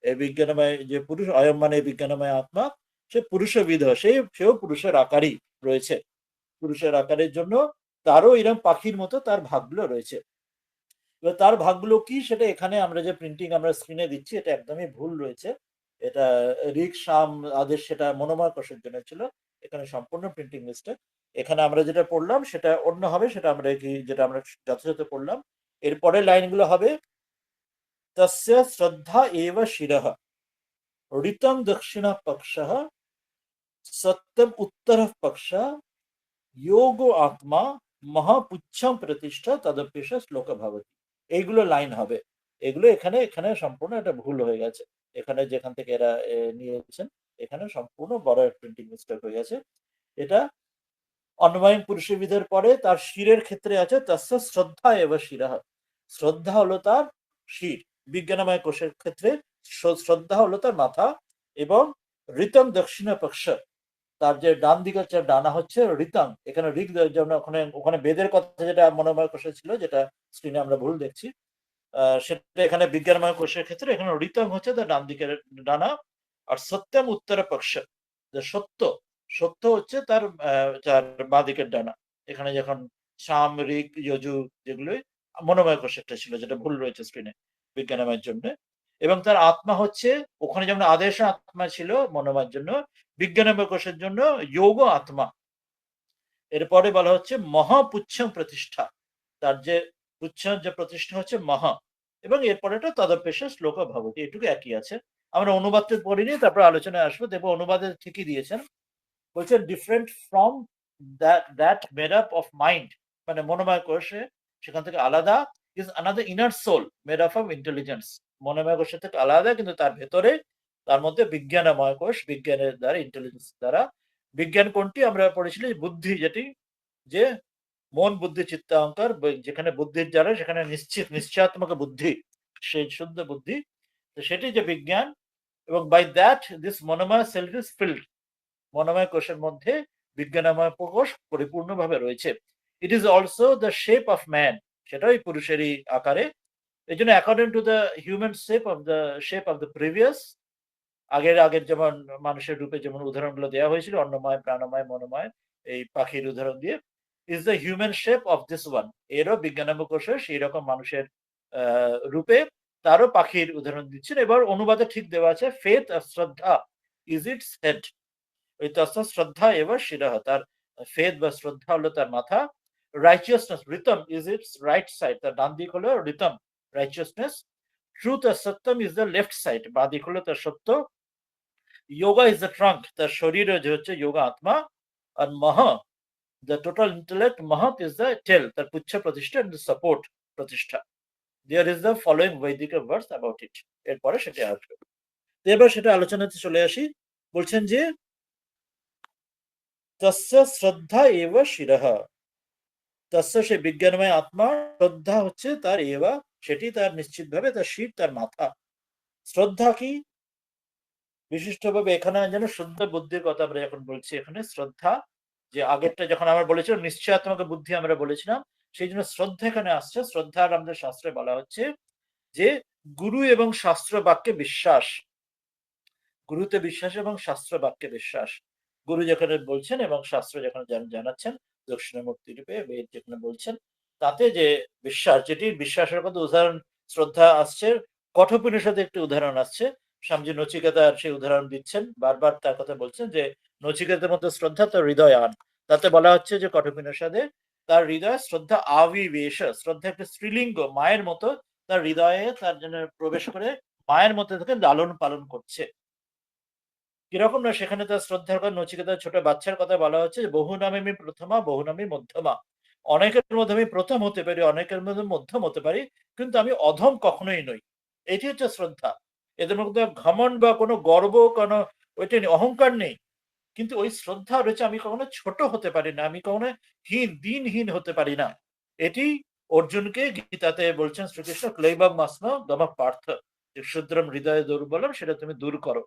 এই বিজ্ঞানময় যে পুরুষ, অয়ম মানে বিজ্ঞানময় আত্মা, সে পুরুষ বিধ, সেও পুরুষের আকারই রয়েছে, পুরুষের আকারের জন্য তারও এরকম পাখির মতো তার ভাগগুলো রয়েছে। এবার তার ভাগগুলো কি, সেটা এখানে আমরা যে প্রিন্টিং আমরা স্ক্রিনে দিচ্ছি এটা একদমই ভুল রয়েছে, এটা ঋক সাম আদেশ সেটা মনোময় কোষের জন্য ছিল, এখানে সম্পূর্ণ প্রিন্টিং মিস্টেক। এখানে আমরা যেটা পড়লাম সেটা অন্য হবে, সেটা আমরা কি যেটা আমরা যথাযথ পড়লাম, এরপরের লাইনগুলো হবে তস্য শ্রদ্ধা এব শিরঃ ঋতং দক্ষিণ পক্ষঃ সত্যম উত্তর পক্ষ যোগ আত্মা মহাপুচ্ছম প্রতিষ্ঠা তদপ্যেশ শ্লোক ভবতি, এইগুলো লাইন হবে, এগুলো এখানে এখানে সম্পূর্ণ একটা ভুল হয়ে গেছে, এখানে যেখান থেকে এরা নিয়েছেন, এখানে সম্পূর্ণ বড় প্রিন্টিং মিস্টেক হয়ে গেছে। এটা অন্বয়ং পুরুষবিদের পরে তার শিরের ক্ষেত্রে আছে তস্য শ্রদ্ধা এব শিরঃ, শ্রদ্ধা হলো তার শির, বিজ্ঞানময় কোষের ক্ষেত্রে শ্রদ্ধা হলো তার মাথা, এবং ঋতম দক্ষিণ পক্ষ, তার যে ডান দিকে হচ্ছে ডানা হচ্ছে ঋতাং, এখানে ঋগ যেমন ওখানে ওখানে বেদের কথা যেটা মনোময় কোষে ছিল, যেটা স্ক্রিনে আমরা ভুল দেখছি, সেটা এখানে বিজ্ঞানময় কোষের ক্ষেত্রে এখানে ঋতাং হচ্ছে তার ডান দিকের ডানা, আর সত্যম উত্তর পক্ষ, যে সত্য, সত্য হচ্ছে তার তার বাঁদিকের ডানা। এখানে যখন সাম, ঋক, যজু যেগুলোই মনোময় কোষ একটা ছিল যেটা ভুল রয়েছে স্ক্রিনে বিজ্ঞানময়ের জন্য। এবং তার আত্মা হচ্ছে ওখানে যেমন আদেশ আত্মা ছিল মনোময়ের জন্য, বিজ্ঞানময় কোষের জন্য যোগ আত্মা। এরপরে বলা হচ্ছে মহাপুচ্ছং প্রতিষ্ঠা, তার যে পুচ্ছ যে প্রতিষ্ঠা হচ্ছে মহা, এবং এরপরেটা তদপেশা শ্লোক ভবতি, এটুকু একই আছে। আমরা অনুবাদটা পড়িনি, তারপর আলোচনায় আসবো, দেখবো অনুবাদে ঠিকই দিয়েছেন। বলছেন different from that made up of mind, মানে মনোময় কোষে সেখান থেকে আলাদা, is another inner soul made up of intelligence, মনোময় কোষের থেকে আলাদা কিন্তু তার ভেতরে তার মধ্যে বিজ্ঞানময় কোষ, বিজ্ঞানের দ্বারা ইন্টেলিজেন্স দ্বারা। বিজ্ঞান কোনটি আমরা পড়েছিলি? বুদ্ধি, যেটি যে মন বুদ্ধি চিত্ত অহংকার, যেখানে বুদ্ধির দ্বারা সেখানে নিশ্চয়াত্মক বুদ্ধি, সেই শুদ্ধ বুদ্ধি, তো সেটি যে বিজ্ঞান। এবং by that this manomaya self is filled, মনোময় কোষের মধ্যে বিজ্ঞানময় কোষ পরিপূর্ণভাবে রয়েছে। It is also the shape of man, সেটাই পুরুষেরই আকারে। এই জন্য according to the human shape of the previous, আগের আগের যেমন মানুষের রূপে যেমন উদাহরণগুলো দেওয়া হয়েছিল, অন্নময়, প্রাণময়, মনোময়, এই পাখির উদাহরণ দিয়ে, is the human shape of this one, এরও বিজ্ঞানময় কোষে সেই রকম মানুষের রূপে, তারও পাখির উদাহরণ দিচ্ছেন। এবার অনুবাদে ঠিক দেওয়া আছে, ফেথ শ্রদ্ধা ইজ ইটস হেড, ওই তস্মাৎ শ্রদ্ধা এবার শিরঃ, তার ফেথ বা শ্রদ্ধা হলো তার মাথা। রাইচিয়াসনেস রিতম ইজ ইটস রাইট সাইড, তার ডান দিক হলো রিতম, রাইচিয়াসনেস। ট্রুথ আর সত্যম ইজ দ্য লেফট সাইড, বাঁ দিক হলো তার সত্য। যোগা ইজ দ্য ট্রাঙ্ক, তার শরীরে যে হচ্ছে যোগা আত্মা। আর মহ, দ্য টোটাল ইন্টেলেক্ট, মহৎ ইজ দ্য টেল, তার পুচ্ছ প্রতিষ্ঠা, সাপোর্ট প্রতিষ্ঠা। দেয়ার ইজ দ্য ফলোইং বৈদিক ভার্স অ্যাবাউট ইট, এরপরে সেটা আসবে। এবার সেটা আলোচনাতে চলে আসি। বলছেন যে তস্য শ্রদ্ধা এব শিরঃ, তস্য সে বিজ্ঞানময় আত্মা, শ্রদ্ধা হচ্ছে তার এবা, সেটি তার নিশ্চিতভাবে তার শির, তার মাথা। শ্রদ্ধা কি বিশিষ্টভাবে এখানে যেন শুদ্ধ বুদ্ধির কথা আমরা যখন বলছি, এখানে শ্রদ্ধা, যে আগেরটা যখন আমরা বলেছিলাম নিশ্চয়াত্মক বুদ্ধি আমরা বলেছিলাম, সেই জন্য শ্রদ্ধা এখানে আসছে। শ্রদ্ধা আমাদের শাস্ত্রে বলা হচ্ছে যে গুরু এবং শাস্ত্র বাক্যে বিশ্বাস, গুরুতে বিশ্বাস এবং শাস্ত্র বাক্যে বিশ্বাস। গুরু যেখানে বলছেন এবং শাস্ত্র যেখানে জানাচ্ছেন, দক্ষিণামূর্তি রূপে বেদ যেখানে বলছেন, তাতে যে বিশ্বাস, যেটি বিশ্বাসের মধ্যে উদাহরণ শ্রদ্ধা আসছে। কঠোপনিষদে একটি উদাহরণ আসছে, স্বামীজি নচিকেতার সেই উদাহরণ দিচ্ছেন, বারবার তার কথা বলছেন যে নচিকেতার মধ্যে শ্রদ্ধা তার হৃদয় আন। তাতে বলা হচ্ছে যে কঠোপনিষদে তার হৃদয় শ্রদ্ধা আবিবেশ, শ্রদ্ধা একটা স্ত্রীলিঙ্গ, মায়ের মতো তার হৃদয়ে তার জন্য প্রবেশ করে মায়ের মধ্যে থেকে লালন পালন করছে। কিরকম না, সেখানে তার শ্রদ্ধার কথা নচিকেতার ছোট বাচ্চার কথা বলা হচ্ছে, বহু নামে আমি প্রথমা, বহু নামে মধ্যমা, অনেকের মধ্যে আমি প্রথম হতে পারি, অনেকের মধ্যে মধ্যম হতে পারি, কিন্তু আমি অধম কখনোই নই। এটি হচ্ছে শ্রদ্ধা। এদের মধ্যে ঘমন্ড বা কোনো গর্ব, কোনো ওইটা নেই, অহংকার নেই, কিন্তু ওই শ্রদ্ধা রয়েছে, আমি কখনো ছোট হতে পারি না, আমি কখনো দিনহীন হতে পারি না। এটি অর্জুনকে গীতাতে বলছেন শ্রীকৃষ্ণ, ক্লৈবম মাস্ন দমক পার্থ, যে শুদ্রম হৃদয় দুর্বলম, সেটা তুমি দূর করো।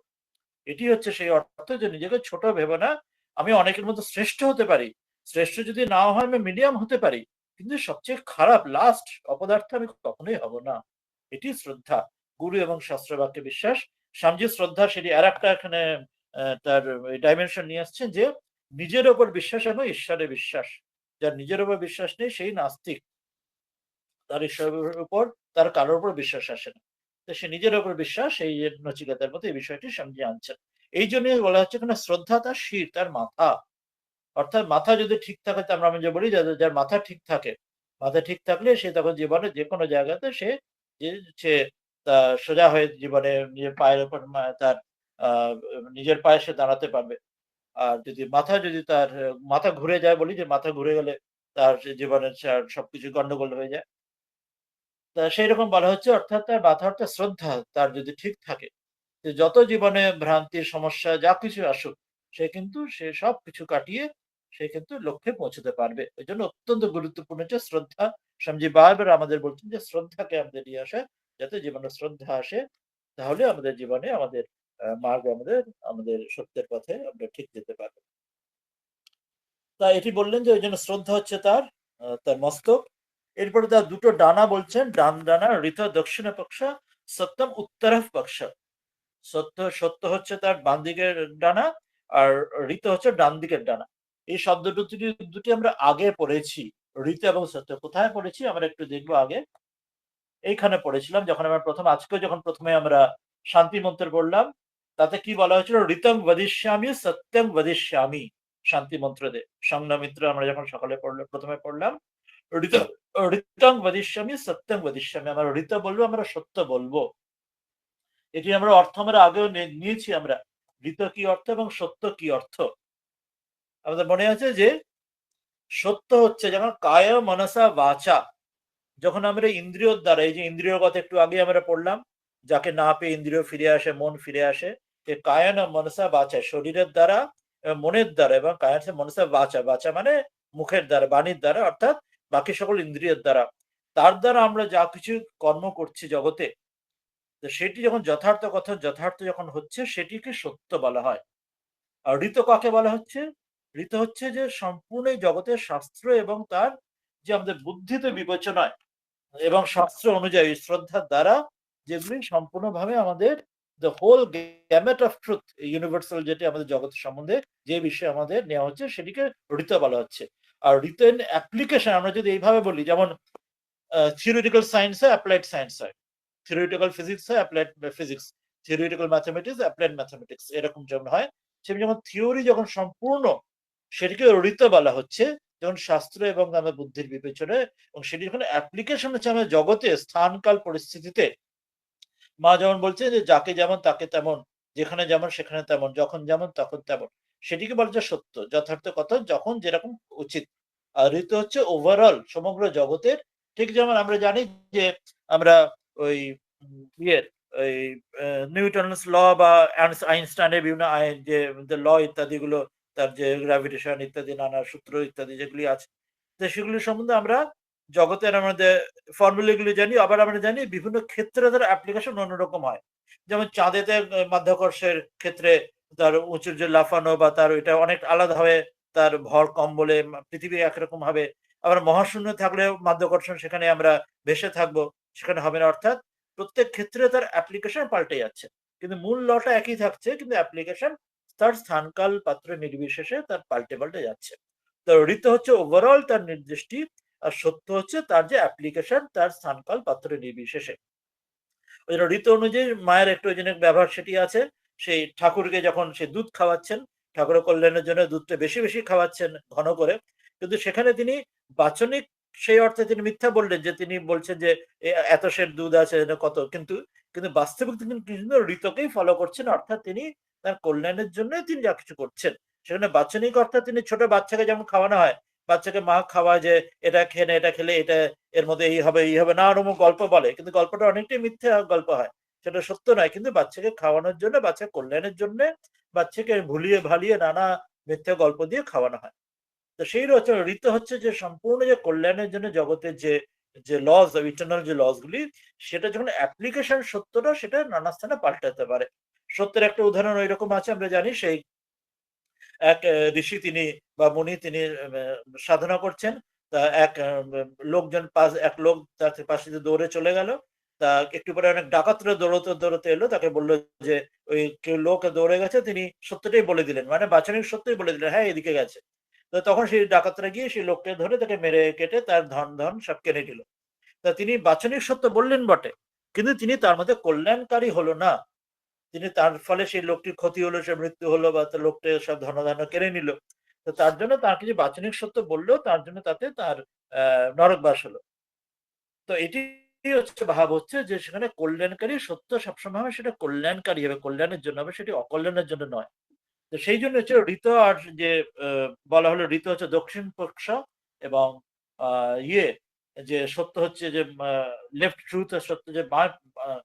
এটি হচ্ছে সেই অর্থ যে নিজেকে ছোট ভেবে না, আমি অনেকের মধ্যে শ্রেষ্ঠ হতে পারি, শ্রেষ্ঠ যদি নাও হয় আমি মিডিয়াম হতে পারি, কিন্তু সবচেয়ে খারাপ লাস্ট অপদার্থ আমি কখনোই হব না। এটি শ্রদ্ধা, গুরু এবং শাস্ত্র বাক্যে বিশ্বাস। স্বামীজি শ্রদ্ধা সেটি আর একটা এখানে তার ডাইমেনশন নিয়ে আসছেন, যে নিজের ওপর বিশ্বাস এবং ঈশ্বরে বিশ্বাস। যার নিজের ওপর বিশ্বাস নেই সেই নাস্তিক, তার ঈশ্বরের উপর তার কারোর উপর বিশ্বাস আসে না। তো সে নিজের উপর বিশ্বাস, এই নচিকেতার মতো এই বিষয়টি স্বামীজি আনছেন। এই জন্যই বলা হচ্ছে কেন শ্রদ্ধা তার শির, তার মাথা। অর্থাৎ মাথা যদি ঠিক থাকে, আমরা যে বলি যার মাথা ঠিক থাকে, মাথা ঠিক থাকলে সে তখন জীবনে যে কোনো জায়গাতে সে সে সোজা হয়ে জীবনে নিজের পায়ের উপর তার নিজের পায়ে সে দাঁড়াতে পারবে। আর যদি তার মাথা ঘুরে যায়, বলি যে মাথা ঘুরে গেলে তার জীবনের সবকিছু গন্ডগোল হয়ে যায়। তা সেই রকম বলা হচ্ছে, অর্থাৎ তার মাথা অর্থাৎ শ্রদ্ধা তার যদি ঠিক থাকে, যে যত জীবনে ভ্রান্তির সমস্যা যা কিছু আসুক, সে সব কিছু কাটিয়ে সে কিন্তু লক্ষ্যে পৌঁছতে পারবে। ওই জন্য অত্যন্ত গুরুত্বপূর্ণ হচ্ছে শ্রদ্ধা। স্বামীজি বারবার আমাদের বলছেন যে শ্রদ্ধাকে আমাদের নিয়ে আসে, যাতে জীবনে শ্রদ্ধা আসে, তাহলে আমাদের জীবনে আমাদের মার্গ, আমাদের আমাদের সত্যের পথে আমরা ঠিক যেতে পারবো। তা এটি বললেন যে ওই জন্য শ্রদ্ধা হচ্ছে তার তার মস্তক। এরপরে তার দুটো ডানা বলছেন, ডান ডানা ঋত দক্ষিণ পক্ষ, সত্যম উত্তর পক্ষ। সত্য হচ্ছে তার বাম দিকের ডানা, আর ঋত হচ্ছে ডান দিকের ডানা। এই শব্দ দুটি আমরা আগে পড়েছি। ঋত এবং সত্য কোথায় পড়েছি আমরা একটু দেখবো আগে। এইখানে পড়েছিলাম যখন আমরা আজকে যখন প্রথমে আমরা শান্তি মন্ত্র পড়লাম, তাতে কি বলা হয়েছিল? ঋতং বদিষ্যামি সত্যং বদিষ্যামি। শান্তি মন্ত্রতে সংঘমিত্র আমরা যখন সকালে প্রথমে পড়লাম, ঋত ঋতং বদিষ্যামি সত্যং বদিষ্যামি, আমরা ঋত বলবো, আমরা সত্য বলবো। এটি আমরা অর্থ আমরা আগেও নিয়েছি আমরা, ঋত কি অর্থ এবং সত্য কি অর্থ। আমাদের মনে আছে যে সত্য হচ্ছে যেমন কায় মনসা বাচা, যখন আমরা ইন্দ্রিয়র দ্বারা, এই যে ইন্দ্রিয়র কথা একটু আগে আমরা পড়লাম, যাকে না পেয়ে ইন্দ্রিয় ফিরে আসে, মন ফিরে আসে, কায়ন মনসা বাচা, শরীরের দ্বারা মনের দ্বারা, এবং কায়ন মনসা বাচা, বাচা মানে মুখের দ্বারা, বাণীর দ্বারা, অর্থাৎ বাকি সকল ইন্দ্রিয়ের দ্বারা, তার দ্বারা আমরা যা কিছু কর্ম করছি জগতে, তো সেটি যখন যথার্থ কথা যথার্থ যখন হচ্ছে, সেটিকে সত্য বলা হয়। আর ঋত কাকে বলা হচ্ছে? ঋত হচ্ছে যে সম্পূর্ণ জগতের শাস্ত্র এবং তার যে আমাদের বুদ্ধিতে বিবেচনায় এবং শাস্ত্র অনুযায়ী শ্রদ্ধার দ্বারা, যেগুলি সম্পূর্ণভাবে আমাদের the whole gamut of truth, universal যেটি আমাদের জগতের সম্বন্ধে যে বিষয় আমাদের নেওয়া হচ্ছে, সেটিকে ঋত বলা হচ্ছে। আর ঋতের অ্যাপ্লিকেশন আমরা যদি এইভাবে বলি, যেমন থিওরিটিক্যাল সায়েন্স হয়, অ্যাপ্লাইড সায়েন্স হয়, থিওরিটিক্যাল ফিজিক্স হয়, applied physics, theoretical mathematics, applied mathematics, এরকম যেমন হয়, সেমনি যখন থিওরি যখন সম্পূর্ণ, সেটিকে ঋত বলা হচ্ছে যখন শাস্ত্র এবং আমাদের বুদ্ধির বিবেচনায়, এবং সেটি যখন অ্যাপ্লিকেশন হচ্ছে আমাদের জগতে স্থানকাল পরিস্থিতিতে। মা যেমন বলছে যে যাকে যেমন তাকে তেমন, যেখানে যেমন সেখানে তেমন, যখন যেমন তখন তেমন, সেটিকে বলা যায় সত্য, যথার্থ কথা, যখন যেরকম উচিত। আর ঋতু হচ্ছে ওভারঅল সমগ্র জগতের। ঠিক যেমন আমরা জানি যে আমরা ওই ইয়ের ওই নিউটনস ল বা আইনস্টাইনের বিভিন্ন আইন, যে ল ইত্যাদি গুলো, তার যে গ্র্যাভিটেশন ইত্যাদি নানা সূত্র ইত্যাদি যেগুলি আছে, তো সেগুলি সম্বন্ধে আমরা জগতের আমাদের ফর্মুলাগুলি জানি। আবার আমরা জানি বিভিন্ন ক্ষেত্রে তার অ্যাপ্লিকেশন অন্যরকম হয়। যেমন চাঁদেতে মাধ্যাকর্ষের ক্ষেত্রে তার উঁচু যে লাফানো বা তার ওইটা অনেক আলাদা হবে, তার ভর কম বলে পৃথিবী একরকম হবে। আবার মহাশূন্য থাকলে মাধ্যাকর্ষণ, সেখানে আমরা ভেসে থাকবো, সেখানে হবে না। অর্থাৎ প্রত্যেক ক্ষেত্রে তার অ্যাপ্লিকেশন পাল্টে যাচ্ছে, কিন্তু মূল লটা একই থাকছে, কিন্তু অ্যাপ্লিকেশন তার স্থানকাল পাত্র নির্বিশেষে তার পাল্টে পাল্টে যাচ্ছে। তো ঋত হচ্ছে ওভারঅল তার নির্দেশটি, আর সত্য হচ্ছে তার যে অ্যাপ্লিকেশন তার স্থানকাল পাত্র নির্বিশেষে। ওই জন্য ঋতু অনুযায়ী মায়ের একটু ওই জন্য ব্যবহার সেটি আছে। সেই ঠাকুরকে যখন সে দুধ খাওয়াচ্ছেন, ঠাকুরের কল্যাণের জন্য দুধটা বেশি বেশি খাওয়াচ্ছেন ঘন করে, কিন্তু সেখানে তিনি বাচনিক সেই অর্থে তিনি মিথ্যা বললেন, যে তিনি বলছেন যে এত সের দুধ আছে কত, কিন্তু কিন্তু বাস্তবিক তিনি কিন্তু ঋতুকেই ফলো করছেন, অর্থাৎ তিনি তার কল্যাণের জন্য তিনি যা কিছু করছেন। সেখানে বাচনিক অর্থাৎ তিনি ছোট বাচ্চাকে যেমন খাওয়ানো হয়, বাচ্চাকে মা খাওয়ায় যে এটা খেয়ে না, এটা খেলে এটা এর মধ্যে এই হবে এই হবে, না ওরকম গল্প বলে, কিন্তু গল্পটা অনেকটাই মিথ্যে গল্প হয়, সেটা সত্য নয়। কিন্তু বাচ্চাকে খাওয়ানোর জন্য, বাচ্চার কল্যাণের জন্য বাচ্চাকে ভুলিয়ে ভালিয়ে নানা মিথ্যে গল্প দিয়ে খাওয়ানো হয়। তো সেই ঋতু হচ্ছে যে সম্পূর্ণ যে কল্যাণের জন্য জগতের যে যে লস, ইটার্নাল যে লস গুলি, সেটা যখন অ্যাপ্লিকেশন সত্যটা, সেটা নানা স্থানে পাল্টাতে পারে। সত্যের একটা উদাহরণ ওই রকম আছে, আমরা জানি সেই এক ঋষি তিনি বা মুনি তিনি সাধনা করছেন। তা এক লোকজন এক লোক তার পাশে দিয়ে দৌড়ে চলে গেল। তা একটু পরে অনেক ডাকাতরা দৌড়তে দৌড়তে এলো, তাকে বললো যে ওই কেউ লোক দৌড়ে গেছে, তিনি সত্যটাই বলে দিলেন, মানে বাচনিক সত্যই বলে দিলেন, হ্যাঁ এদিকে গেছে। তো তখন সেই ডাকাতরা গিয়ে সেই লোককে ধরে তাকে মেরে কেটে তার ধন ধন সব কেড়ে নিল। তা তিনি বাচনিক সত্য বললেন বটে, কিন্তু তিনি তার মধ্যে কল্যাণকারী হলো না। তিনি তার ফলে সেই লোকটির ক্ষতি হলো, সে মৃত্যু হলো, বা তার লোকটা সব ধনধান্য কেড়ে নিল। তো তার জন্য তার কিছু বাচনিক সত্য বললেও তার জন্য তাতে তার নরকবাস হলো। তো এটি হচ্ছে ভাব হচ্ছে যে সেখানে কল্যাণকারী সত্য সবসময় হবে, সেটা কল্যাণকারী হবে, কল্যাণের জন্য হবে, সেটি অকল্যাণের জন্য নয়। তো সেই জন্য হচ্ছে ঋত, আর যে বলা হলো ঋত হচ্ছে দক্ষিণ পক্ষ, এবং ইয়ে যে সত্য হচ্ছে যে লেফট ট্রুথ, আর সত্য যে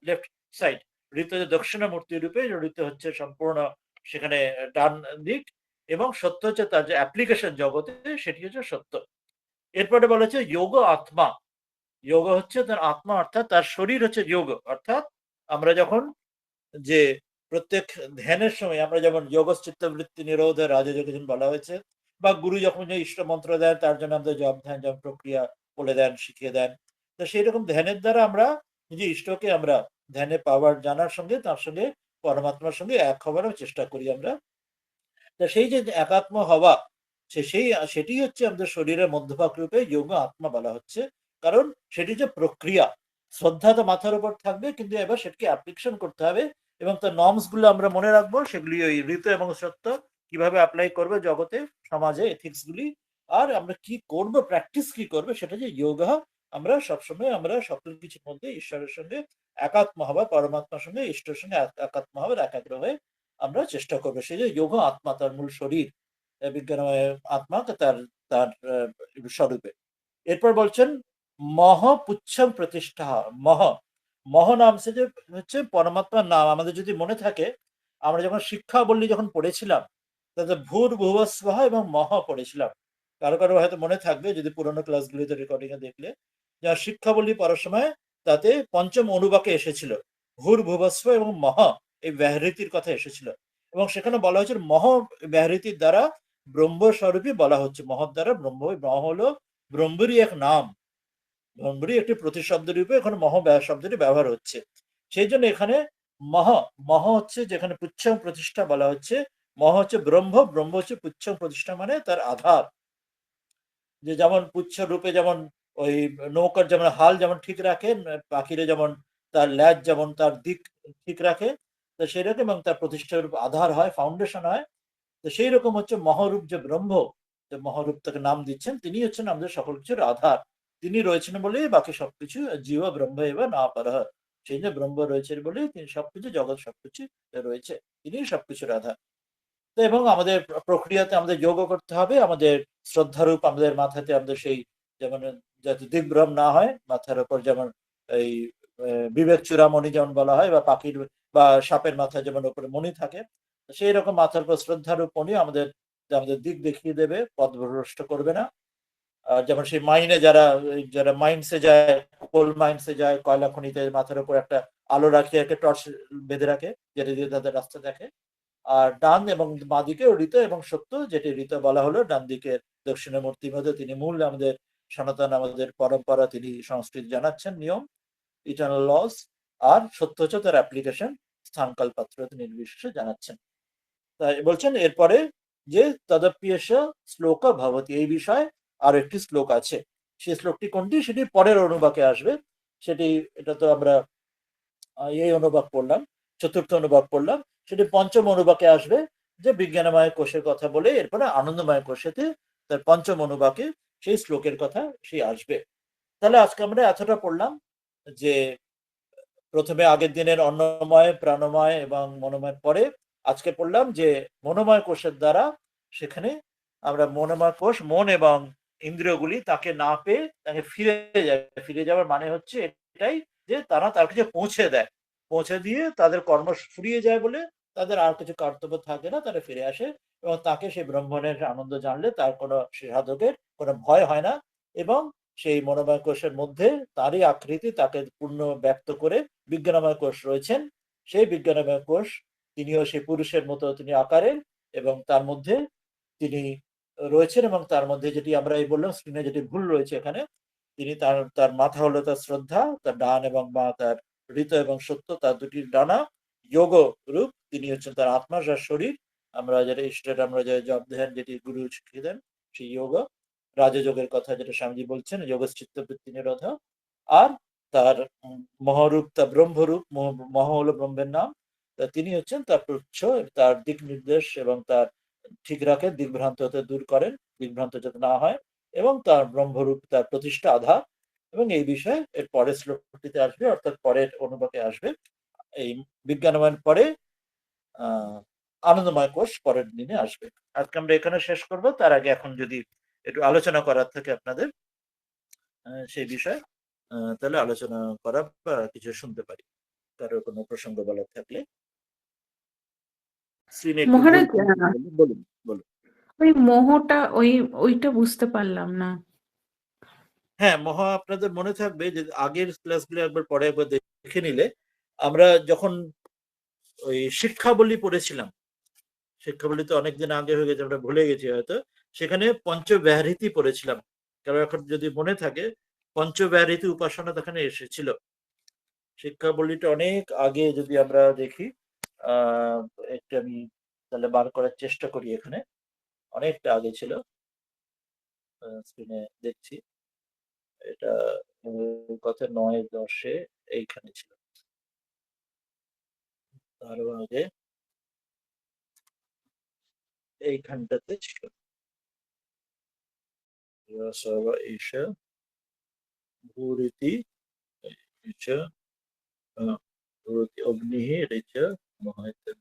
লেফট সাইড। ঋতু যে দক্ষিণামূর্তি রূপে, ঋতু হচ্ছে সম্পূর্ণ সেখানে ডান দিক, এবং সত্য হচ্ছে তার যে অ্যাপ্লিকেশন জগতে, সেটি হচ্ছে সত্য। এরপরে বলা হচ্ছে যোগ আত্মা। যোগ হচ্ছে তার আত্মা, অর্থাৎ তার শরীর হচ্ছে যোগ। অর্থাৎ আমরা যখন যে প্রত্যেক ধ্যানের সময় আমরা যেমন যোগশ্চিত্তবৃত্তি নিরোধে রাজযোগ বলা হয়েছে, বা গুরু যখন যে ইষ্ট মন্ত্র দেন, তার জন্য আমাদের জপ ধ্যান যেমন প্রক্রিয়া বলে দেন, শিখিয়ে দেন। তো সেই রকম ধ্যানের দ্বারা আমরা নিজে ইষ্টকে আমরা ধ্যানে পাওয়ার জানার সঙ্গে, তার সঙ্গে পরমাত্মার সঙ্গে এক হবার চেষ্টা করি আমরা। তা সেই যে একাত্ম হওয়া সেটি হচ্ছে আমাদের শরীরের মধ্যভাগ রূপে যোগ আত্মা বলা হচ্ছে। কারণ সেটি যে প্রক্রিয়া, শ্রদ্ধা তো মাথার উপর থাকবে, কিন্তু এবার সেটাকে অ্যাপ্লিকেশন করতে হবে এবং তার নর্মস গুলো আমরা মনে রাখবো, সেগুলি ওই ঋত এবং সত্য কিভাবে অ্যাপ্লাই করবে জগতে, সমাজে, এথিক্স গুলি। আর আমরা কি করব, প্র্যাকটিস কি করবে, সেটা যে যোগা, আমরা সবসময় আমরা সকল কিছুর মধ্যে ঈশ্বরের সঙ্গে একাত্ম হওয়া, পরমাত্মার সঙ্গে ঈশ্বরের সঙ্গে একাত্ম হওয়ার, একাগ্র হয়ে আমরা চেষ্টা করবো। সেই যে যোগ আত্মা, তার মূল শরীর, বিজ্ঞানময় আত্মা তার তার স্বরূপে। এরপর বলছেন মহপুচ্ছং প্রতিষ্ঠা। মহ মহ নাম সে যে হচ্ছে পরমাত্মার নাম। আমাদের যদি মনে থাকে, আমরা যখন শিক্ষা বললি যখন পড়েছিলাম, তাতে ভূর ভুবস্বহ এবং মহ পড়েছিলাম। কারো কারো হয়তো মনে থাকবে যদি পুরোনো ক্লাসগুলিতে রেকর্ডিং এ দেখলে, যা শিক্ষা বললি পড়ার সময় তাতে পঞ্চম অনুবাকে এসেছিল ভূর ভুবস্ব এবং মহ, এই ব্যাহৃতির কথা এসেছিল। এবং সেখানে বলা হয়েছিল মহ ব্যাহৃতির দ্বারা ব্রহ্মস্বরূপই বলা হচ্ছে। মহৎ দ্বারা ব্রহ্ম, মহ হলো ব্রহ্মেরই এক নাম, ব্রহ্মেরই একটি প্রতিশব্দ রূপে এখানে মহ শব্দটি ব্যবহার হচ্ছে। সেই জন্য এখানে মহ মহ হচ্ছে যেখানে পুচ্ছং প্রতিষ্ঠা বলা হচ্ছে, মহ হচ্ছে ব্রহ্ম, ব্রহ্ম হচ্ছে পুচ্ছং প্রতিষ্ঠা, মানে তার আধার। যে যেমন পুচ্ছ রূপে, যেমন ওই নৌকার যেমন হাল যেমন ঠিক রাখে, পাখিরে যেমন তার ল্যাজ যেমন তার দিক ঠিক রাখে, তো সেই রকম, এবং তার প্রতিষ্ঠার আধার হয়, ফাউন্ডেশন হয়। তো সেই রকম হচ্ছে মহরূপ যে ব্রহ্ম, যে মহরূপ তাকে নাম দিচ্ছেন, তিনি হচ্ছেন আমাদের সকল কিছুর আধার। তিনি রয়েছেন বলেই বাকি সবকিছু, জীব ব্রহ্ম এবার না পারহ, সেই যে ব্রহ্ম রয়েছেন বলেই তিনি সবকিছু, জগৎ সবকিছু রয়েছে, তিনি সবকিছুর আধার। তো এবং আমাদের প্রক্রিয়াতে আমাদের যোগ করতে হবে, আমাদের শ্রদ্ধারূপ আমাদের মাথাতে, আমাদের সেই যেমন যাতে দিগ্ভ্রম না হয়, মাথার উপর যেমন এই বিবেক চূড়ামণি যেমন বলা হয়, বা পাখির বা সাপের মাথায় যেমন উপরে মণি থাকে, সেই রকম মাথার উপর শ্রদ্ধারূপ মণি আমাদের আমাদের দিক দেখিয়ে দেবে, পথভ্রষ্ট করবে না। যেমন সেই মাইনে যারা যারা মাইন্সে যায়, কোল মাইন্সে যায়, কয়লা খনিতে, মাথার উপর একটা আলো রাখিয়ে একটা টর্চ বেঁধে রাখে, যেটা দিয়ে তাদের রাস্তা দেখে। আর ডান এবং বাঁ দিকে ঋত এবং সত্য, যেটি ঋত বলা হলো, ডান দিকের দক্ষিণামূর্তির মধ্যে তিনি মূল আমাদের সনাতন আমাদের পরম্পরা, তিনি সংস্কৃতি জানাচ্ছেন, নিয়ম, ইটার্নাল লস। আর সত্য হচ্ছে তার অ্যাপ্লিকেশন, স্থানকাল পাত্র নির্বিশেষে জানাচ্ছেন। তাই বলছেন এরপরে যে তদপ্যেষ শ্লোক ভবতি, এই বিষয়ে আর একটি শ্লোক আছে। সেই শ্লোকটি কোনটি, সেটি পরের অনুবাকে আসবে। সেটি, এটা তো আমরা এই অনুবাদ পড়লাম, চতুর্থ অনুবাদ পড়লাম, সেটি পঞ্চম অনুবাকে আসবে, যে বিজ্ঞানময় কোষের কথা বলে এরপরে আনন্দময় কোষেতে তার পঞ্চম অনুবাকে সেই শ্লোকের কথা সেই আসবে। তাহলে আজকে আমরা এতটা পড়লাম, যে প্রথমে আগের দিনের অন্নময়, প্রাণময় এবং মনোময়ের পরে আজকে পড়লাম যে মনোময় কোষের দ্বারা, সেখানে আমরা মনোময় কোষ, মন এবং ইন্দ্রিয়গুলি তাকে না পেয়ে তাকে ফিরে যায়। ফিরে যাওয়ার মানে হচ্ছে এটাই, যে তারা তার কাছে পৌঁছে দেয়, পৌঁছে দিয়ে তাদের কর্ম ফুরিয়ে যায় বলে তাদের আর কিছু কর্তব্য থাকে না, তারা ফিরে আসে এবং তাকে সেই ব্রহ্মণের আনন্দ জানলে তার কোনো সাধকের কোনো ভয় হয় না। এবং সেই মনোময় কোষের মধ্যে তারই আকৃতি তাকে পূর্ণ ব্যক্ত করে বিজ্ঞানময় কোষ রয়েছেন। সেই বিজ্ঞানময় কোষ, তিনিও সেই পুরুষের মতো তিনি আকারের, এবং তার মধ্যে তিনি রয়েছেন। এবং তার মধ্যে যেটি আমরা এই বললাম স্ক্রিনে যেটি ভুল রয়েছে এখানে, তিনি তার তার মাথা হলো তার শ্রদ্ধা, তার ডান এবং মা তার ঋত এবং সত্য, তার দুটি ডানা যোগ রূপ, তিনি হচ্ছেন তার আত্মা, যার শরীর। আমরা যেটা ইস্টেট, আমরা যে জব ধ্যান যেটি গুরু শিখিয়ে দেন, সেই যোগ রাজযোগের কথা যেটা স্বামীজি বলছেন, যোগশ্চিত্ত বৃত্তি নিরোধ। আর তার মহরূপ, তার ব্রহ্মরূপ, মহ হলো ব্রহ্মের নাম, তিনি হচ্ছেন তার প্রচ্ছ, তার দিক নির্দেশ এবং তার ঠিক রাখে, দিগ্ভ্রান্ত হতে দূর করেন, দিগ্ভ্রান্ত যাতে না হয়, এবং তার ব্রহ্মরূপ তার প্রতিষ্ঠা আধার। এবং এই বিষয়ে এর পরের শ্লোকটিতে আসবে, অর্থাৎ পরের অনুবাকে আসবে। এই বিজ্ঞানময়ের পরে আনন্দময় কোষ পরের দিনে আসবে। আজকে আমরা এখানে শেষ করব। তার আগে এখন যদি একটু আলোচনা করার থাকে আপনাদের সেই বিষয়ে, তাহলে আলোচনা করা বা কিছু শুনতে পারি, কারোর কোনো প্রসঙ্গ বলার থাকলে। স্ক্রিনে একটু মহারাজ, বলুন বলুন। ওই মোহটা ওইটা বুঝতে পারলাম না। হ্যাঁ, মহা আপনাদের মনে থাকবে যে আগের ক্লাসগুলো একবার পরে একবার দেখে নিলে, আমরা যখন ওই শিক্ষাবলী পড়েছিলাম, শিক্ষাবলী তো অনেকদিন আগে হয়ে গেছে, আমরা ভুলে গেছি হয়তো, সেখানে পঞ্চব্যাহৃতি পড়েছিলাম। কারণ এখন যদি মনে থাকে, পঞ্চব্যাহৃতি উপাসনা এখানে এসেছিল। শিক্ষাবলীটা অনেক আগে যদি আমরা দেখি, একটু আমি তাহলে বার করার চেষ্টা করি। এখানে অনেকটা আগে ছিল, স্ক্রিনে দেখছি। এটা কত 9-10-এ এইখানে ছিল, আরো আগে এইখানটাতে ছিল। ঈশা ভূরিতি ঈশা ভূরিতি অগ্নি ঋচ মহাইতে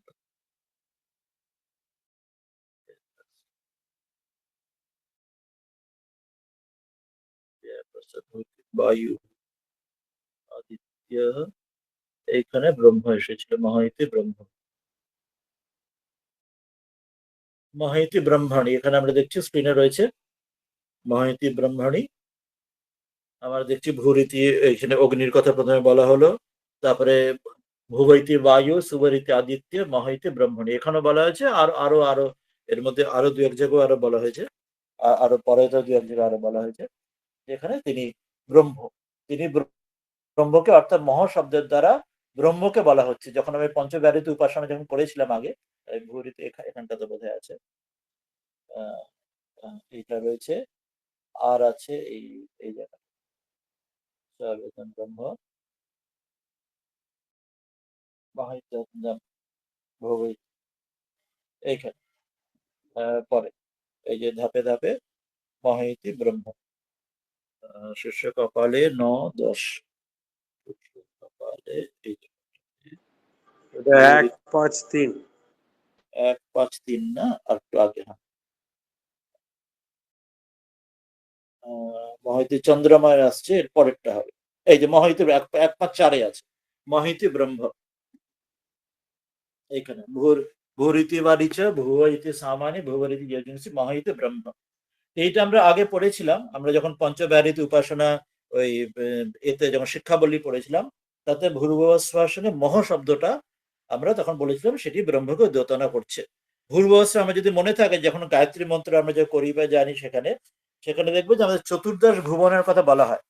বায়ু আদিত্য। এইখানে ব্রহ্ম এসেছিল, মহাইতি ব্রহ্ম, মহাইতি ব্রহ্মাণী। এখানে আমরা দেখছি স্ক্রিনে রয়েছে মহাইতি ব্রহ্মাণী। আমরা দেখছি ভূরিতি, এখানে অগ্নির কথা প্রথমে বলা হলো, তারপরে ভুবৈতি বায়ু, সুবরিতি আদিত্য, মহাইতি ব্রহ্মণী এখানে বলা হয়েছে। আর আরো আরো এর মধ্যে আরো দু এক জায়গায় আরো বলা হয়েছে, আরো পরে তো দু এক জায়গায় আরো বলা হয়েছে যেখানে তিনি ব্রহ্ম, তিনি ব্রহ্মকে অর্থাৎ মহ শব্দের দ্বারা ব্রহ্মকে বলা হচ্ছে। যখন আমি পঞ্চব্যাহৃত উপাসনা যখন পড়েছিলাম আগে, ভূরিতে এখানটাতে বোধহয় আছে, আহ, এইটা রয়েছে। আর আছে এই এই জায়গা ব্রহ্ম মহাইতি ভুবৈ, এইখানে পরে এই যে ধাপে ধাপে মহাইতি ব্রহ্ম। শীর্ষ কপালে 9-10, কপালে এই যে এটা 1-5-3 1-5-3 না, আর একটু আগে। হ্যাঁ, মহাইতি চন্দ্রমায় আসছে, এর পরেরটা হবে এই যে মহাইতি 1-5-4-এ আছে মহাইতি ব্রহ্ম। এইখানে ভূরিতি বারিচ ভুবৈতি সামানি ভুবরিতি যজনসি মহাইতি ব্রহ্ম। এইটা আমরা আগে পড়েছিলাম, আমরা যখন পঞ্চব্যাহৃত উপাসনা ওই এতে যখন শিক্ষাবলী পড়েছিলাম, তাতে ভূর্ভুবস্বার সঙ্গে মহ শব্দটা আমরা তখন বলেছিলাম সেটি ব্রহ্মকে দ্যোতনা করছে। ভূর্ভুবস্বার আমরা যদি মনে থাকে, যখন গায়ত্রী মন্ত্র আমরা যে করি বা জানি, সেখানে সেখানে দেখবো যে আমাদের চতুর্দশ ভুবনের কথা বলা হয়।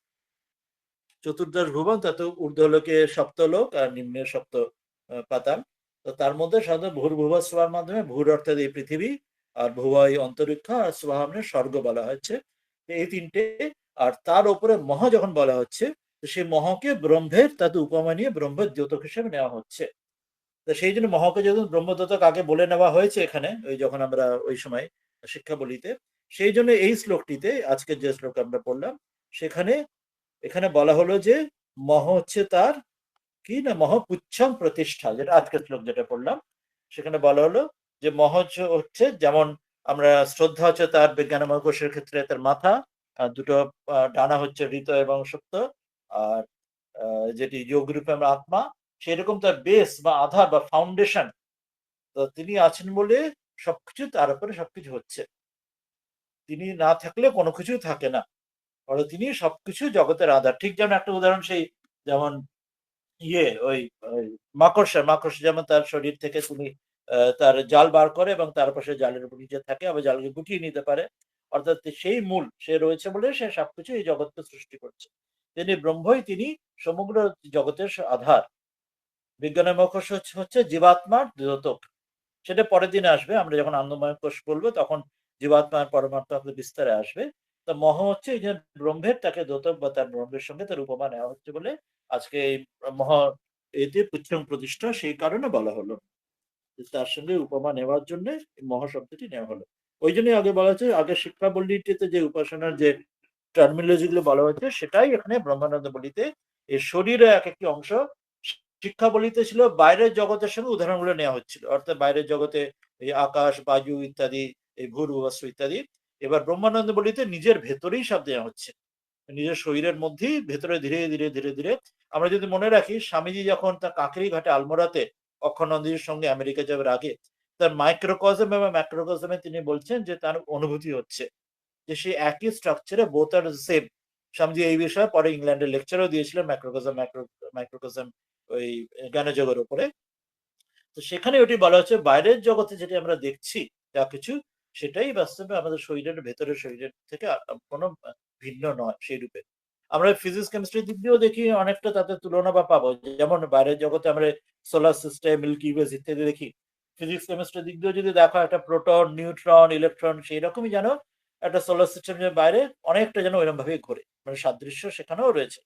চতুর্দশ ভুবন, তাতে ঊর্ধ্বলোকে সপ্তলোক আর নিম্নের সপ্ত পাতাল। তো তার মধ্যে সাধারণত ভূর্ভুব স্বার মাধ্যমে ভূর অর্থাৎ এই পৃথিবী, আর ভুবয় অন্তরিক্ষ, আর স্বাহা মানে স্বর্গ বলা হচ্ছে, এই তিনটে। আর তার উপরে মহ যখন বলা হচ্ছে, তো সেই মহকে ব্রহ্মের তাতে উপমা নিয়ে ব্রহ্মের দ্যোতক হিসেবে নেওয়া হচ্ছে। তো সেই জন্য মহকে যখন ব্রহ্মদ্যোতক আগে বলে নেওয়া হয়েছে এখানে, ওই যখন আমরা ওই সময় শিক্ষাবলীতে, সেই জন্য এই শ্লোকটিতে আজকে যে শ্লোক আমরা পড়লাম, সেখানে এখানে বলা হলো যে মহ হচ্ছে তার কি না, মহপুচ্ছং প্রতিষ্ঠা, যেটা আজকের শ্লোক যেটা পড়লাম, সেখানে বলা হলো যে মহ হচ্ছে, যেমন আমরা শ্রদ্ধা হচ্ছে তার বিজ্ঞানময় কোষের ক্ষেত্রে তার মাথা, আর দুটো ডানা হচ্ছে ঋত এবং সুপ্ত, আর যেটি যোগ রূপে আমরা আত্মা, সেরকম তার বেস বা আধার বা ফাউন্ডেশন, তো তিনি আছেন বলে সবকিছু, তার উপরে সবকিছু হচ্ছে। তিনি না থাকলে কোনো কিছু থাকে না, ফলে তিনি সবকিছু জগতের আধার। ঠিক যেমন একটা উদাহরণ, সেই যেমন ওই মাকড়সা, মাকড়সা যেমন তার শরীর থেকে তুমি তার জাল বার করে এবং তার পাশে জালের উপর নিচে থাকে, আবার জালকে গুটিয়ে নিতে পারে, অর্থাৎ সেই মূল সে রয়েছে বলে সে সবকিছু এই জগৎকে সৃষ্টি করছে। তিনি ব্রহ্মই, তিনি সমগ্র জগতের আধার। বিজ্ঞানের মকর্ষ হচ্ছে জীবাত্মার দ্যোতক, সেটা পরের দিনে আসবে, আমরা যখন আনন্দময় কোষ বলবো তখন জীবাত্মার পরমাত্মা বিস্তারে আসবে। তো মহ হচ্ছে এই যে ব্রহ্মের, তাকে দ্যোতক বা তার ব্রহ্মের সঙ্গে তার উপমা নেওয়া হচ্ছে বলে আজকে এই মহ এতে পুচ্ছং প্রতিষ্ঠা সেই কারণে বলা হলো, তার সঙ্গে উপমা নেওয়ার জন্য মহ শব্দটি নেওয়া হলো। ওই জন্যই আগে বলা হচ্ছে, আগে শিক্ষাবল্লীটিতে যে উপাসনার যে টার্মিনোলজি গুলো বলা হচ্ছে, সেটাই এখানে ব্রহ্মানন্দ বলিতে এই শরীরের এক একটি অংশ। শিক্ষা বলিতে ছিল বাইরের জগতের সঙ্গে উদাহরণগুলো নেওয়া হচ্ছিল, অর্থাৎ বাইরের জগতে এই আকাশ, বায়ু ইত্যাদি, এই ভূর্ভুবস্ত্র ইত্যাদি। এবার ব্রহ্মানন্দ বলিতে নিজের ভেতরেই সব দেওয়া হচ্ছে, নিজের শরীরের মধ্যেই ভেতরে ধীরে ধীরে ধীরে ধীরে। আমরা যদি মনে রাখি, স্বামীজি যখন তার কাঁকড়ি ঘাটে আলমোড়াতে অক্ষানন্দজির সঙ্গে আমেরিকা যাওয়ার আগে, তার মাইক্রোকজম এবং ম্যাক্রোকজমে তিনি বলছেন যে তার অনুভূতি হচ্ছে যে সে একই স্ট্রাকচারে বোথ আর সেম। স্বামীজি এই বিষয়ে পরে ইংল্যান্ডে লেকচারও দিয়েছিলেন, মাইক্রোকজম ওই জ্ঞানযোগের উপরে। তো সেখানে ওটি বলা হচ্ছে, বাইরের জগতে যেটি আমরা দেখছি যা কিছু, সেটাই বাস্তবে আমাদের শরীরের ভেতরের শরীরের থেকে কোনো ভিন্ন নয় সেই রূপে। আমরা ফিজিক্স কেমিস্ট্রির দিক দিয়েও দেখি অনেকটা তাতে তুলনা বা পাবো, যেমন বাইরের জগতে আমরা সোলার সিস্টেম, মিল্কি ওয়ে ইত্যাদি দেখি। ফিজিক্স কেমিস্ট্রির দিক দিয়ে যদি দেখো একটা প্রোটন, নিউট্রন, ইলেকট্রন সেই রকমই যেন একটা সোলার সিস্টেমের বাইরে অনেকটা যেন ওইরকম ভাবেই ঘোরে, মানে সাদৃশ্য সেখানেও রয়েছে।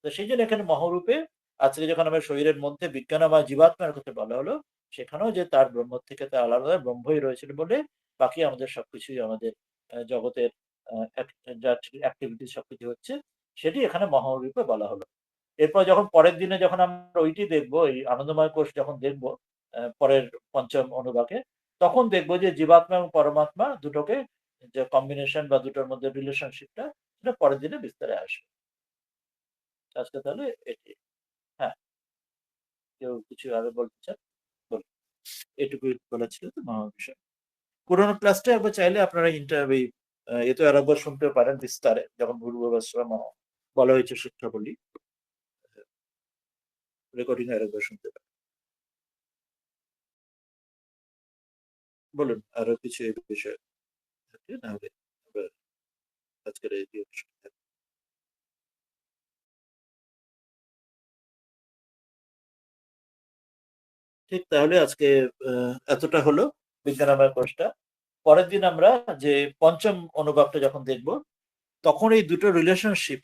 তো সেই জন্য এখানে মহরূপে আজকে যখন আমার শরীরের মধ্যে বিজ্ঞানময় জীবাত্মার কথা বলা হলো, সেখানেও যে তার ব্রহ্ম থেকে তার আলাদা ব্রহ্মই রয়েছিল বলে বাকি আমাদের সবকিছুই আমাদের জগতের যা অ্যাক্টিভিটি সবকিছু হচ্ছে সেটি এখানে মহরূপে বলা হলো। এরপর যখন পরের দিনে যখন আমরা ওইটি দেখবো, এই আনন্দময় কোষ যখন দেখবো পরের পঞ্চম অনুবাকে, তখন দেখবো যে জীবাত্মা এবং পরমাত্মা দুটোকে যে কম্বিনেশন বা দুটোর মধ্যে রিলেশনশিপটা সেটা পরের দিনে বিস্তারে আসবে। আজকে তাহলে এটি, হ্যাঁ, কেউ কিছু আরো বলতে চান বলুন। এটুকুই বলা ছিল তো মহাবিষয়। পুরোনো ক্লাসটা একবার চাইলে আপনারা ইন্টারভিউ এ তো আর একবার শুনতে পারেন বিস্তারে, যখন পূর্ববাসরা বলা হয়েছে শিক্ষা বলি, রেকর্ডিং আর একবার শুনতে পারেন। বলুন আরো কিছু এই বিষয়ে থাকলে, নাহলে আমরা আজকের এই অনুষ্ঠানে থাকবো। ঠিক তাহলে আজকে এতটা হলো বিজ্ঞানময় কোর্সটা। পরের দিন আমরা যে পঞ্চম অনুবাদটা যখন দেখব, তখন এই দুটো রিলেশনশিপ,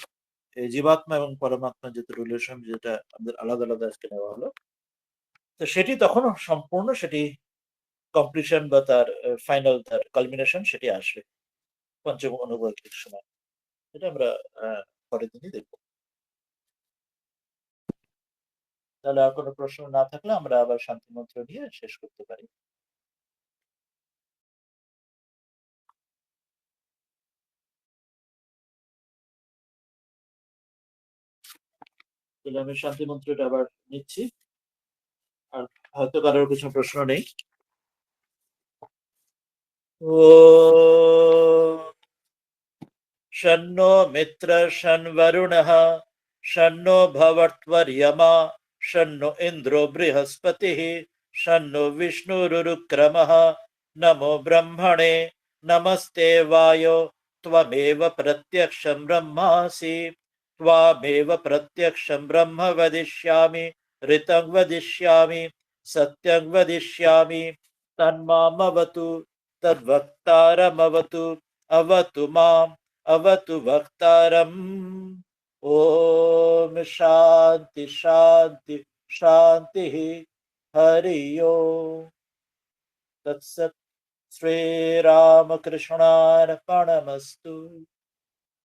এই জীবাত্মা এবং পরমাত্মা যেটা রিলেশন, যেটা আমাদের আলাদা আলাদা আজকে নেওয়া হলো, তো সেটি তখন সম্পূর্ণ সেটি কমপ্লিশন বা তার ফাইনাল তার কালমিনেশন সেটি আসবে পঞ্চম অনুবাদের সময়। এটা আমরা পরের দিনই দেখবো। তাহলে আর কোনো প্রশ্ন না থাকলে আমরা আবার শান্তি মন্ত্র দিয়ে শেষ করতে পারি। তাহলে আমি শান্তি মন্ত্রটা আবার নিচ্ছি, আর হয়তো কারোর কিছু প্রশ্ন নেই। ও शन्नो मित्र शन्वरुणः शन्नो भवत्वर्यमा शन्नो इन्द्रो बृहस्पतिः शन्नो विष्णुरुक्रमः नमो ब्रह्मणे नमस्ते वायो त्वमेव प्रत्यक्षं ब्रह्मासि त्वामेव प्रत्यक्षं ब्रह्म वदिष्यामि ऋतं वदिष्यामि सत्यं वदिष्यामि तन्मामवतु तद्वक्तारमवतु अवतु माम् अवतु वक्तारम्। ओम शांति शांति शांति। हरि ओम तत्सत्। श्री रामकृष्णार्पणमस्तु।